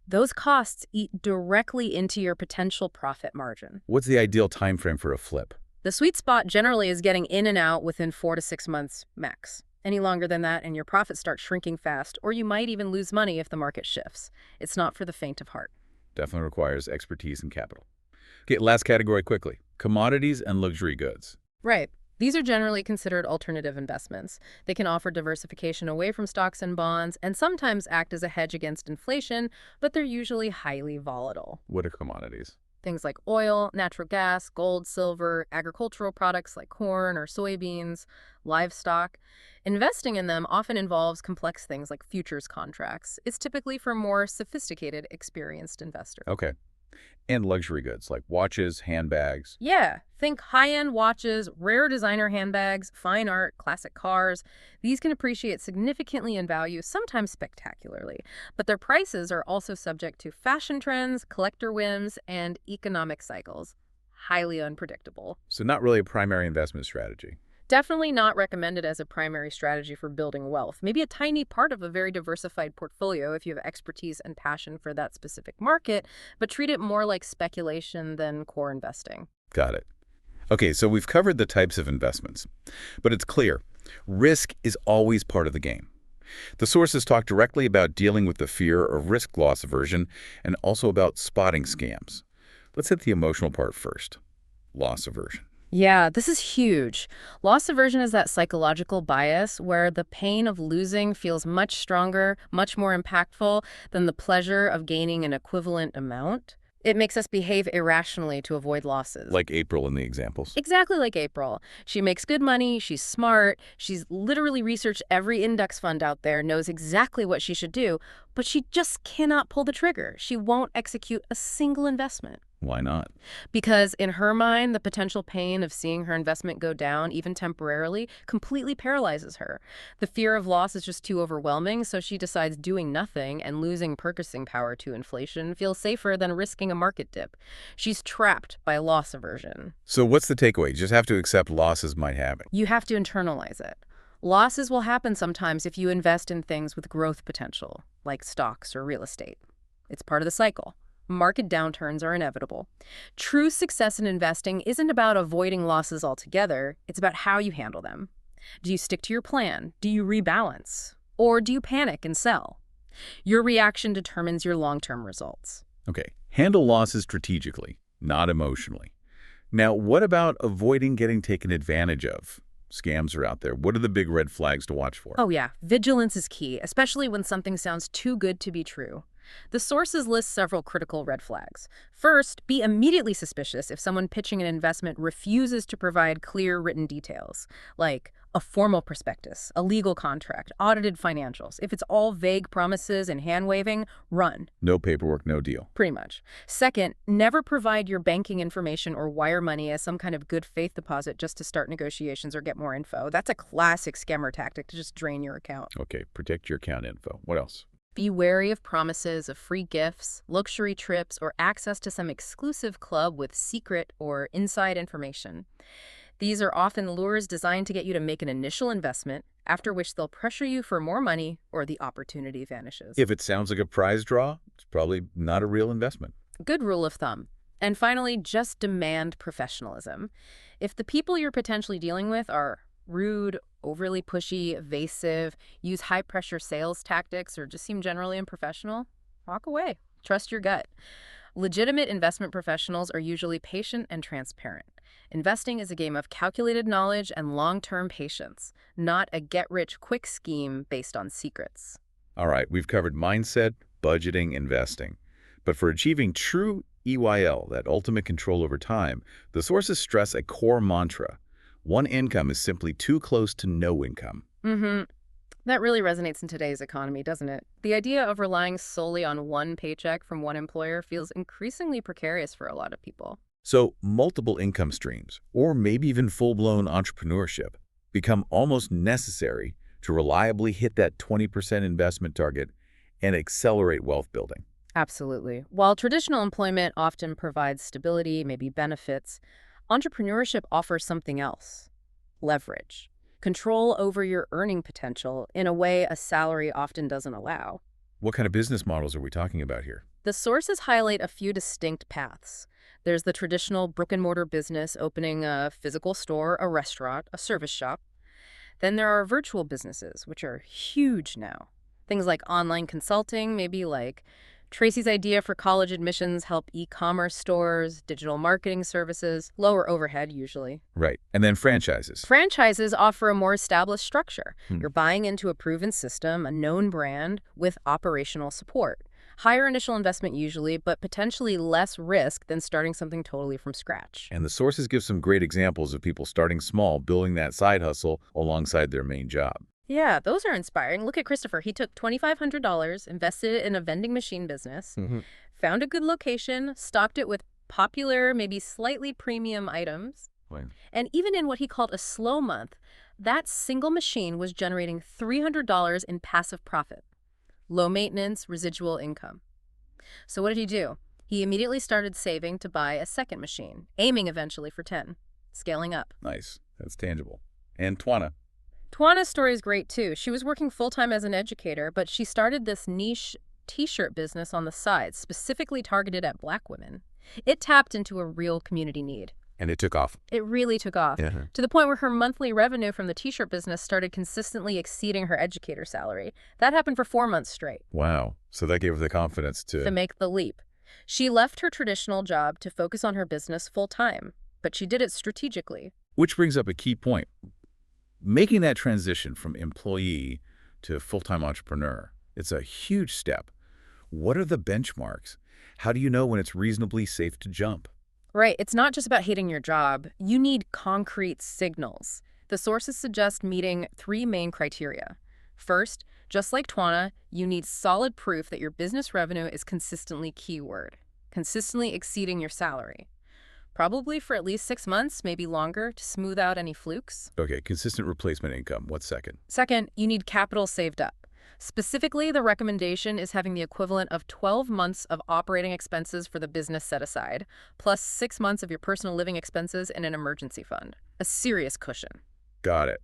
Those costs eat directly into your potential profit margin. What's the ideal time frame for a flip? The sweet spot generally is getting in and out within 4 to 6 months max. Any longer than that and your profits start shrinking fast, or you might even lose money if the market shifts. It's not for the faint of heart. Definitely requires expertise and capital. Okay, last category quickly. Commodities and luxury goods. Right. These are generally considered alternative investments. They can offer diversification away from stocks and bonds and sometimes act as a hedge against inflation, but they're usually highly volatile. What are commodities? Things like oil, natural gas, gold, silver, agricultural products like corn or soybeans, livestock. Investing in them often involves complex things like futures contracts. It's typically for more sophisticated, experienced investors. Okay. And luxury goods like watches, handbags. Yeah, think high-end watches, rare designer handbags, fine art, classic cars. These can appreciate significantly in value, sometimes spectacularly. But their prices are also subject to fashion trends, collector whims, and economic cycles. Highly unpredictable. So not really a primary investment strategy. Definitely not recommended as a primary strategy for building wealth. Maybe a tiny part of a very diversified portfolio if you have expertise and passion for that specific market, but treat it more like speculation than core investing. Got it. Okay, so we've covered the types of investments, but it's clear, risk is always part of the game. The sources talk directly about dealing with the fear of risk loss aversion and also about spotting scams. Let's hit the emotional part first, loss aversion. Yeah, this is huge. Loss aversion is that psychological bias where the pain of losing feels much stronger, much more impactful than the pleasure of gaining an equivalent amount. It makes us behave irrationally to avoid losses. Like April in the examples. Exactly like April. She makes good money, she's smart, she's literally researched every index fund out there, knows exactly what she should do, but she just cannot pull the trigger. She won't execute a single investment. Why not? Because in her mind, the potential pain of seeing her investment go down, even temporarily, completely paralyzes her. The fear of loss is just too overwhelming, so she decides doing nothing and losing purchasing power to inflation feels safer than risking a market dip. She's trapped by loss aversion. So what's the takeaway? You just have to accept losses might happen. You have to internalize it. Losses will happen sometimes if you invest in things with growth potential, like stocks or real estate. It's part of the cycle. Market downturns are inevitable. True success in investing isn't about avoiding losses altogether. It's about how you handle them. Do you stick to your plan? Do you rebalance? Or do you panic and sell? Your reaction determines your long-term results. Okay, handle losses strategically, not emotionally. Now, what about avoiding getting taken advantage of? Scams are out there. What are the big red flags to watch for? Oh yeah, vigilance is key, especially when something sounds too good to be true. The sources list several critical red flags. First, be immediately suspicious if someone pitching an investment refuses to provide clear written details, like a formal prospectus, a legal contract, audited financials. If it's all vague promises and hand-waving, run. No paperwork, no deal. Pretty much. Second, never provide your banking information or wire money as some kind of good faith deposit just to start negotiations or get more info. That's a classic scammer tactic to just drain your account. Okay, protect your account info. What else? Be wary of promises of free gifts, luxury trips, or access to some exclusive club with secret or inside information. These are often lures designed to get you to make an initial investment, after which they'll pressure you for more money or the opportunity vanishes. If it sounds like a prize draw, it's probably not a real investment. Good rule of thumb. And finally, just demand professionalism. If the people you're potentially dealing with are rude, overly pushy, evasive, use high-pressure sales tactics, or just seem generally unprofessional, walk away. Trust your gut. Legitimate investment professionals are usually patient and transparent. Investing is a game of calculated knowledge and long-term patience, not a get-rich-quick scheme based on secrets. All right, we've covered mindset, budgeting, investing. But for achieving true EIL, that ultimate control over time, the sources stress a core mantra. One income is simply too close to no income. That really resonates in today's economy, doesn't it? The idea of relying solely on one paycheck from one employer feels increasingly precarious for a lot of people. So multiple income streams, or maybe even full-blown entrepreneurship, become almost necessary to reliably hit that 20% investment target and accelerate wealth building. Absolutely. While traditional employment often provides stability, maybe benefits, entrepreneurship offers something else: leverage, control over your earning potential in a way a salary often doesn't allow. What kind of business models are we talking about here? The sources highlight a few distinct paths. There's the traditional brick-and-mortar business, opening a physical store, a restaurant, a service shop. Then there are virtual businesses, which are huge now. Things like online consulting, maybe like Tracy's idea for college admissions, help e-commerce stores, digital marketing services, lower overhead usually. Right. And then franchises. Franchises offer a more established structure. Hmm. You're buying into a proven system, a known brand, with operational support. Higher initial investment usually, but potentially less risk than starting something totally from scratch. And the sources give some great examples of people starting small, building that side hustle alongside their main job. Yeah, those are inspiring. Look at Christopher. He took $2,500, invested it in a vending machine business, found a good location, stocked it with popular, maybe slightly premium items. Right. And even in what he called a slow month, that single machine was generating $300 in passive profit. Low maintenance, residual income. So what did he do? He immediately started saving to buy a second machine, aiming eventually for 10, scaling up. Nice. That's tangible. And Twana. Twana's story is great too. She was working full-time as an educator, but she started this niche t-shirt business on the side, specifically targeted at Black women. It tapped into a real community need. And it took off. It really took off, to the point where her monthly revenue from the t-shirt business started consistently exceeding her educator salary. That happened for 4 months straight. Wow. So that gave her the confidence To make the leap. She left her traditional job to focus on her business full-time, but she did it strategically. Which brings up a key point. Making that transition from employee to full-time entrepreneur, it's a huge step. What are the benchmarks? How do you know when it's reasonably safe to jump? Right. It's not just about hating your job. You need concrete signals. The sources suggest meeting 3 main criteria. First, just like Twana, you need solid proof that your business revenue is consistently consistently exceeding your salary. Probably for at least 6 months, maybe longer, to smooth out any flukes. Okay, consistent replacement income. What's second? Second, you need capital saved up. Specifically, the recommendation is having the equivalent of 12 months of operating expenses for the business set aside, plus 6 months of your personal living expenses in an emergency fund. A serious cushion. Got it.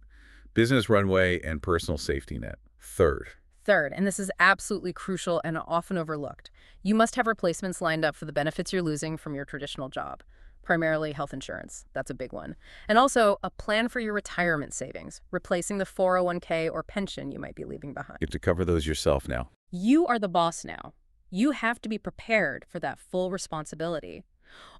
Business runway and personal safety net. Third, and this is absolutely crucial and often overlooked, you must have replacements lined up for the benefits you're losing from your traditional job. Primarily health insurance. That's a big one. And also a plan for your retirement savings, replacing the 401k or pension you might be leaving behind. you have to cover those yourself now. You are the boss now. You have to be prepared for that full responsibility.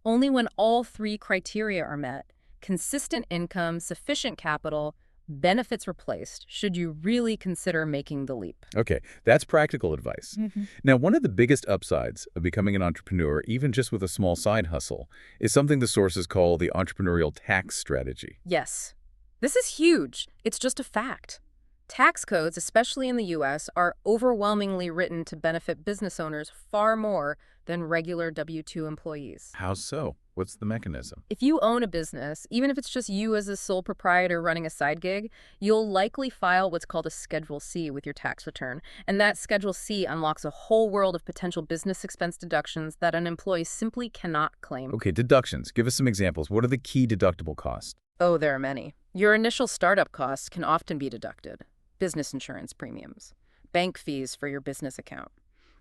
Only when all 3 criteria are met, consistent income, sufficient capital, benefits replaced, should you really consider making the leap. Okay, that's practical advice. Now, one of the biggest upsides of becoming an entrepreneur, even just with a small side hustle, is something the sources call the entrepreneurial tax strategy. Yes. This is huge. It's just a fact. Tax codes, especially in the U.S., are overwhelmingly written to benefit business owners far more than regular W-2 employees. How so? What's the mechanism? If you own a business, even if it's just you as a sole proprietor running a side gig, you'll likely file what's called a Schedule C with your tax return. And that Schedule C unlocks a whole world of potential business expense deductions that an employee simply cannot claim. Okay, deductions. Give us some examples. What are the key deductible costs? Oh, there are many. Your initial startup costs can often be deducted. Business insurance premiums, bank fees for your business account.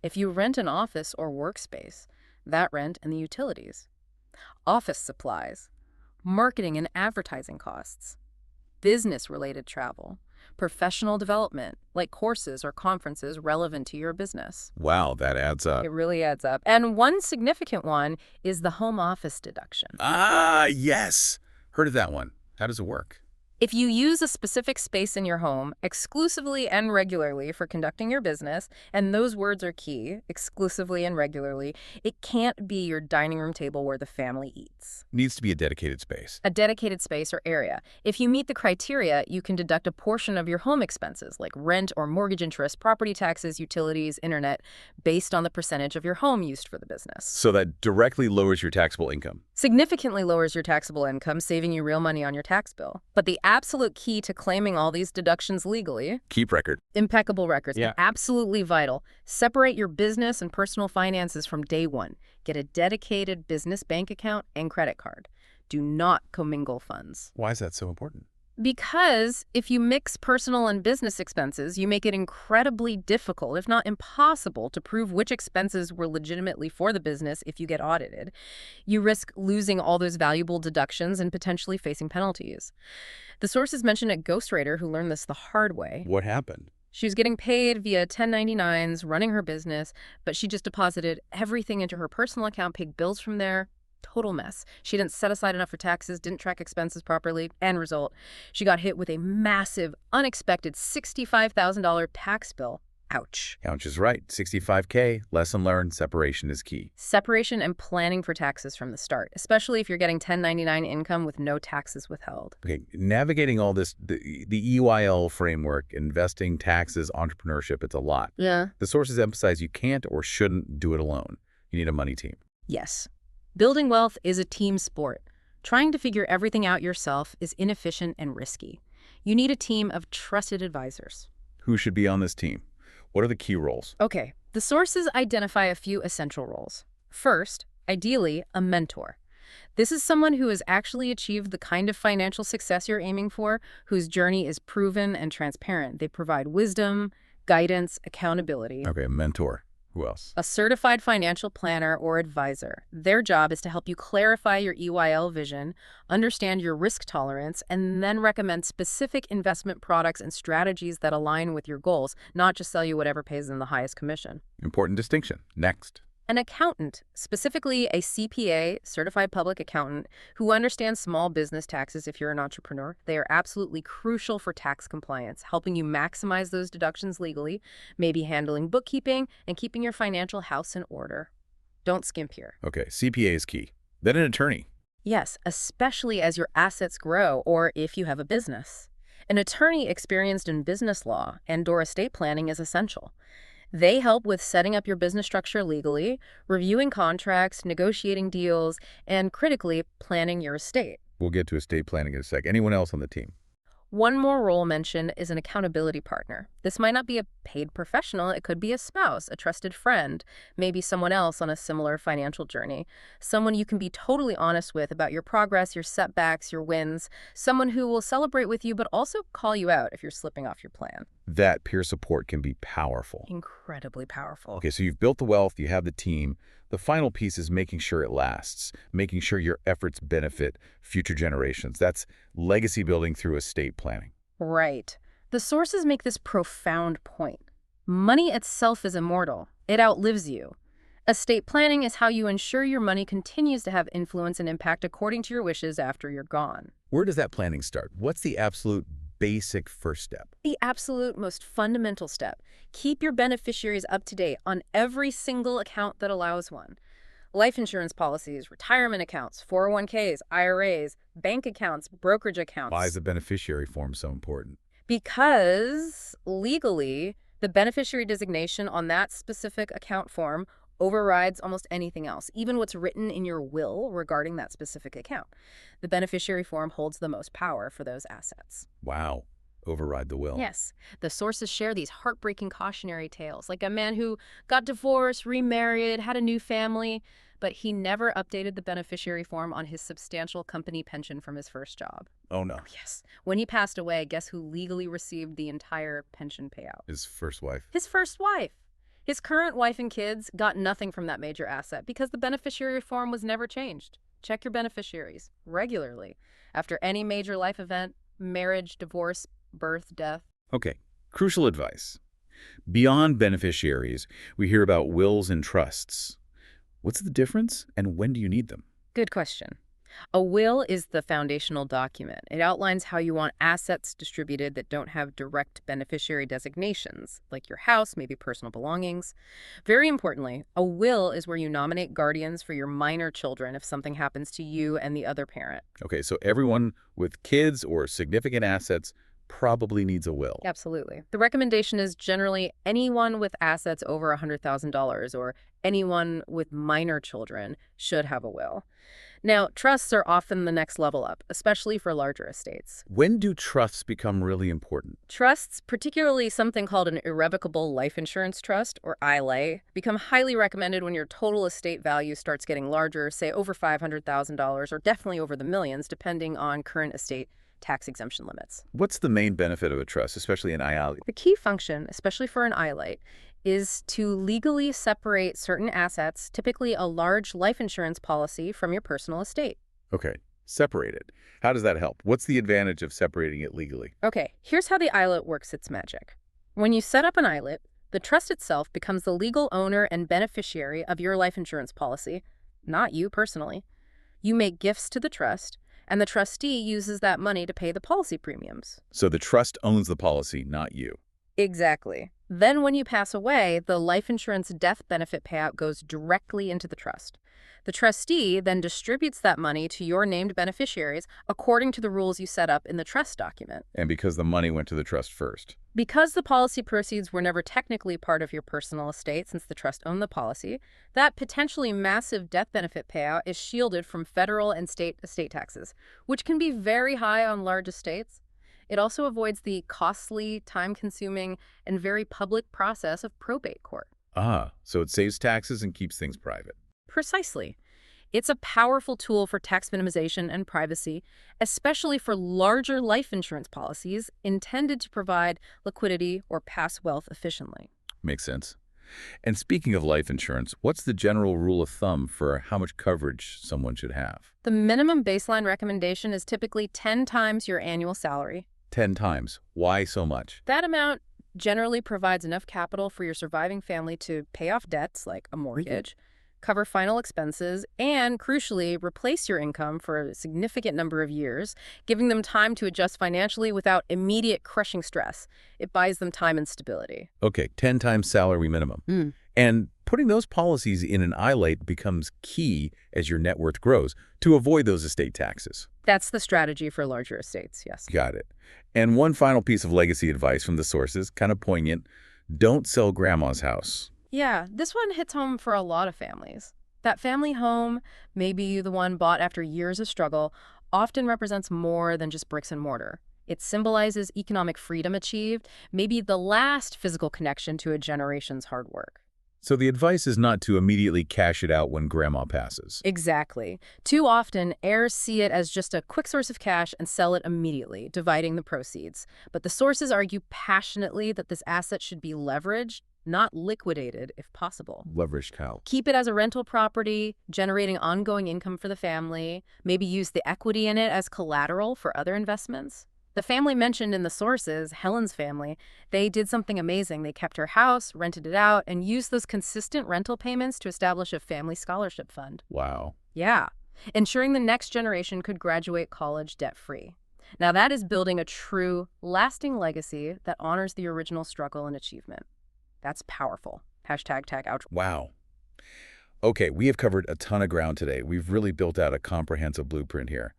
If you rent an office or workspace, that rent and the utilities. Office supplies, marketing and advertising costs, business-related travel, professional development, like courses or conferences relevant to your business. Wow, that adds up. It really adds up. And one significant one is the home office deduction. Ah, yes. Heard of that one. How does it work? If you use a specific space in your home exclusively and regularly for conducting your business, and those words are key, exclusively and regularly, it can't be your dining room table where the family eats. Needs to be a dedicated space. A dedicated space or area. If you meet the criteria, you can deduct a portion of your home expenses, like rent or mortgage interest, property taxes, utilities, internet, based on the percentage of your home used for the business. So that directly lowers your taxable income. Significantly lowers your taxable income, saving you real money on your tax bill. But the absolute key to claiming all these deductions legally, Keep record. impeccable records, Yeah. absolutely vital. Separate your business and personal finances from day one. Get a dedicated business bank account and credit card. Do not commingle funds. Why is that so important? Because if you mix personal and business expenses, you make it incredibly difficult, if not impossible, to prove which expenses were legitimately for the business if you get audited. You risk losing all those valuable deductions and potentially facing penalties. The sources mentioned a ghostwriter who learned this the hard way. What happened? She was getting paid via 1099s, running her business, but she just deposited everything into her personal account, paid bills from there. Total mess. She didn't set aside enough for taxes, didn't track expenses properly. End result, she got hit with a massive, unexpected $65,000 tax bill. Ouch. Couch is right. $65K, lesson learned, separation is key. Separation and planning for taxes from the start, especially if you're getting 1099 income with no taxes withheld. Okay, navigating all this, the EIL framework, investing, taxes, entrepreneurship, it's a lot. Yeah. The sources emphasize you can't or shouldn't do it alone. You need a money team. Yes. Building wealth is a team sport. Trying to figure everything out yourself is inefficient and risky. You need a team of trusted advisors. Who should be on this team? What are the key roles? Okay, the sources identify a few essential roles. First, ideally, a mentor. This is someone who has actually achieved the kind of financial success you're aiming for, whose journey is proven and transparent. They provide wisdom, guidance, accountability. Okay, a mentor. Who else? A certified financial planner or advisor. Their job is to help you clarify your EIL vision, understand your risk tolerance, and then recommend specific investment products and strategies that align with your goals, not just sell you whatever pays them the highest commission. Important distinction. Next. An accountant, specifically a CPA, certified public accountant, who understands small business taxes if you're an entrepreneur. They are absolutely crucial for tax compliance, helping you maximize those deductions legally, maybe handling bookkeeping, and keeping your financial house in order. Don't skimp here. Okay, CPA is key. Then an attorney. Yes, especially as your assets grow or if you have a business. An attorney experienced in business law and/or estate planning is essential. They help with setting up your business structure legally, reviewing contracts, negotiating deals, and critically, planning your estate. We'll get to estate planning in a sec. Anyone else on the team? One more role mentioned is an accountability partner. This might not be a paid professional. It could be a spouse, a trusted friend, maybe someone else on a similar financial journey. Someone you can be totally honest with about your progress, your setbacks, your wins. Someone who will celebrate with you but also call you out if you're slipping off your plan. That peer support can be powerful. Incredibly powerful. Okay, so you've built the wealth, you have the team. The final piece is making sure it lasts, making sure your efforts benefit future generations. That's legacy building through estate planning. Right. The sources make this profound point. Money itself is immortal. It outlives you. Estate planning is how you ensure your money continues to have influence and impact according to your wishes after you're gone. Where does that planning start? What's the absolute basic first step? The absolute most fundamental step. Keep your beneficiaries up to date on every single account that allows one. Life insurance policies, retirement accounts, 401ks, IRAs, bank accounts, brokerage accounts. Why is the beneficiary form so important? Because legally, the beneficiary designation on that specific account form overrides almost anything else, even what's written in your will regarding that specific account. The beneficiary form holds the most power for those assets. Wow. Override the will. Yes. The sources share these heartbreaking cautionary tales, like a man who got divorced, remarried, had a new family, but he never updated the beneficiary form on his substantial company pension from his first job. Oh, no. Yes. When he passed away, guess who legally received the entire pension payout? His first wife. His first wife. His current wife and kids got nothing from that major asset because the beneficiary form was never changed. Check your beneficiaries regularly after any major life event, marriage, divorce, birth, death. Okay, crucial advice. Beyond beneficiaries, we hear about wills and trusts. What's the difference and when do you need them? Good question. A will is the foundational document. It outlines how you want assets distributed that don't have direct beneficiary designations, like your house, maybe personal belongings. Very importantly, a will is where you nominate guardians for your minor children if something happens to you and the other parent. Okay, so everyone with kids or significant assets probably needs a will. Absolutely. The recommendation is generally anyone with assets over $100,000 or anyone with minor children should have a will. Now, trusts are often the next level up, especially for larger estates. When do trusts become really important? Trusts, particularly something called an irrevocable life insurance trust, or ILA, become highly recommended when your total estate value starts getting larger, say over $500,000 or definitely over the millions, depending on current estate tax exemption limits. What's the main benefit of a trust, especially an EIL? The key function, especially for an ILA, is to legally separate certain assets, typically a large life insurance policy, from your personal estate. Okay, separate it. How does that help? What's the advantage of separating it legally? Okay, here's how the ILA works its magic. When you set up an ILA, the trust itself becomes the legal owner and beneficiary of your life insurance policy, not you personally. You make gifts to the trust, and the trustee uses that money to pay the policy premiums. So the trust owns the policy, not you. Exactly. Then when you pass away, the life insurance death benefit payout goes directly into the trust. The trustee then distributes that money to your named beneficiaries according to the rules you set up in the trust document. And because the money went to the trust first. Because the policy proceeds were never technically part of your personal estate since the trust owned the policy, that potentially massive death benefit payout is shielded from federal and state estate taxes, which can be very high on large estates. It also avoids the costly, time-consuming, and very public process of probate court. Ah, so it saves taxes and keeps things private. Precisely. It's a powerful tool for tax minimization and privacy, especially for larger life insurance policies intended to provide liquidity or pass wealth efficiently. Makes sense. And speaking of life insurance, what's the general rule of thumb for how much coverage someone should have? The minimum baseline recommendation is typically 10 times your annual salary. 10 times. Why so much? That amount generally provides enough capital for your surviving family to pay off debts like a mortgage, cover final expenses, and, crucially, replace your income for a significant number of years, giving them time to adjust financially without immediate crushing stress. It buys them time and stability. Okay, 10 times salary minimum. And putting those policies in an ILA becomes key as your net worth grows to avoid those estate taxes. That's the strategy for larger estates, yes. Got it. And one final piece of legacy advice from the sources, kind of poignant: don't sell grandma's house. Yeah, this one hits home for a lot of families. That family home, maybe the one bought after years of struggle, often represents more than just bricks and mortar. It symbolizes economic freedom achieved, maybe the last physical connection to a generation's hard work. So the advice is not to immediately cash it out when grandma passes. Exactly. Too often, heirs see it as just a quick source of cash and sell it immediately, dividing the proceeds. But the sources argue passionately that this asset should be leveraged, not liquidated if possible. Leveraged cow. Keep it as a rental property, generating ongoing income for the family, maybe use the equity in it as collateral for other investments. The family mentioned in the sources, Helen's family, they did something amazing. They kept her house, rented it out, and used those consistent rental payments to establish a family scholarship fund. Wow. Yeah, ensuring the next generation could graduate college debt-free. Now that is building a true, lasting legacy that honors the original struggle and achievement. That's powerful. Hashtag tag outro. Wow. Okay, we have covered a ton of ground today. We've really built out a comprehensive blueprint here.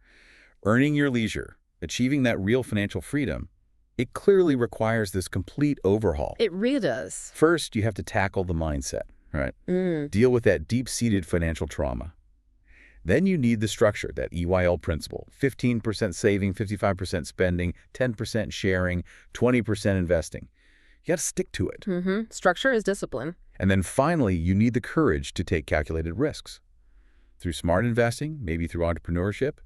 Earning your leisure, achieving that real financial freedom, it clearly requires this complete overhaul. It really does. First, you have to tackle the mindset, right? Deal with that deep-seated financial trauma. Then you need the structure, that EIL principle: 15% saving, 55% spending, 10% sharing, 20% investing. You got to stick to it. Structure is discipline. And then finally, you need the courage to take calculated risks. Through smart investing, maybe through entrepreneurship,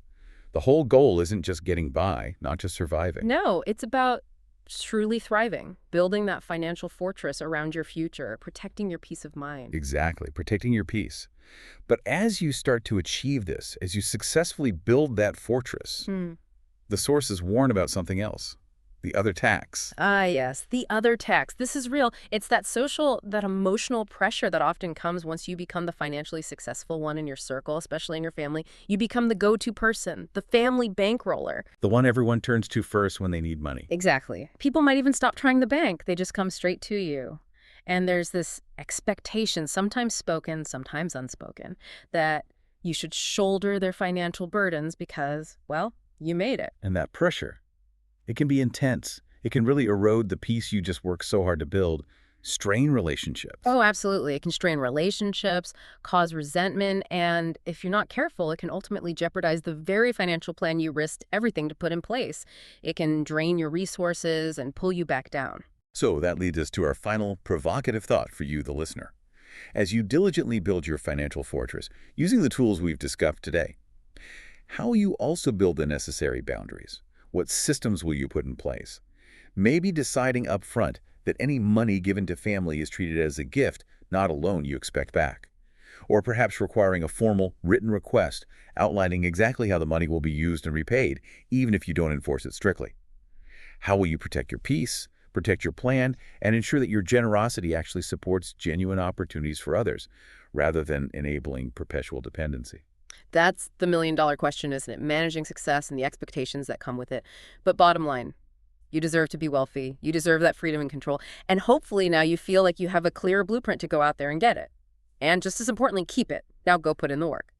the whole goal isn't just getting by, not just surviving. No, it's about truly thriving, building that financial fortress around your future, protecting your peace of mind. Exactly, protecting your peace. But as you start to achieve this, as you successfully build that fortress, the sources warn about something else: the other tax. Ah, yes, the other tax. This is real. It's that social, that emotional pressure that often comes once you become the financially successful one in your circle, especially in your family. You become the go-to person, the family bankroller. The one everyone turns to first when they need money. Exactly. People might even stop trying the bank. They just come straight to you. And there's this expectation, sometimes spoken, sometimes unspoken, that you should shoulder their financial burdens because, well, you made it. And that pressure, it can be intense. It can really erode the peace you just worked so hard to build, strain relationships. Oh, absolutely. It can strain relationships, cause resentment, and if you're not careful, it can ultimately jeopardize the very financial plan you risked everything to put in place. It can drain your resources and pull you back down. So that leads us to our final provocative thought for you, the listener. As you diligently build your financial fortress, using the tools we've discussed today, how will you also build the necessary boundaries? What systems will you put in place? Maybe deciding up front that any money given to family is treated as a gift, not a loan you expect back. Or perhaps requiring a formal, written request outlining exactly how the money will be used and repaid, even if you don't enforce it strictly. How will you protect your peace, protect your plan, and ensure that your generosity actually supports genuine opportunities for others, rather than enabling perpetual dependency? That's the million-dollar question, isn't it? Managing success and the expectations that come with it. But bottom line, you deserve to be wealthy. You deserve that freedom and control. And hopefully now you feel like you have a clear blueprint to go out there and get it. And just as importantly, keep it. Now go put in the work.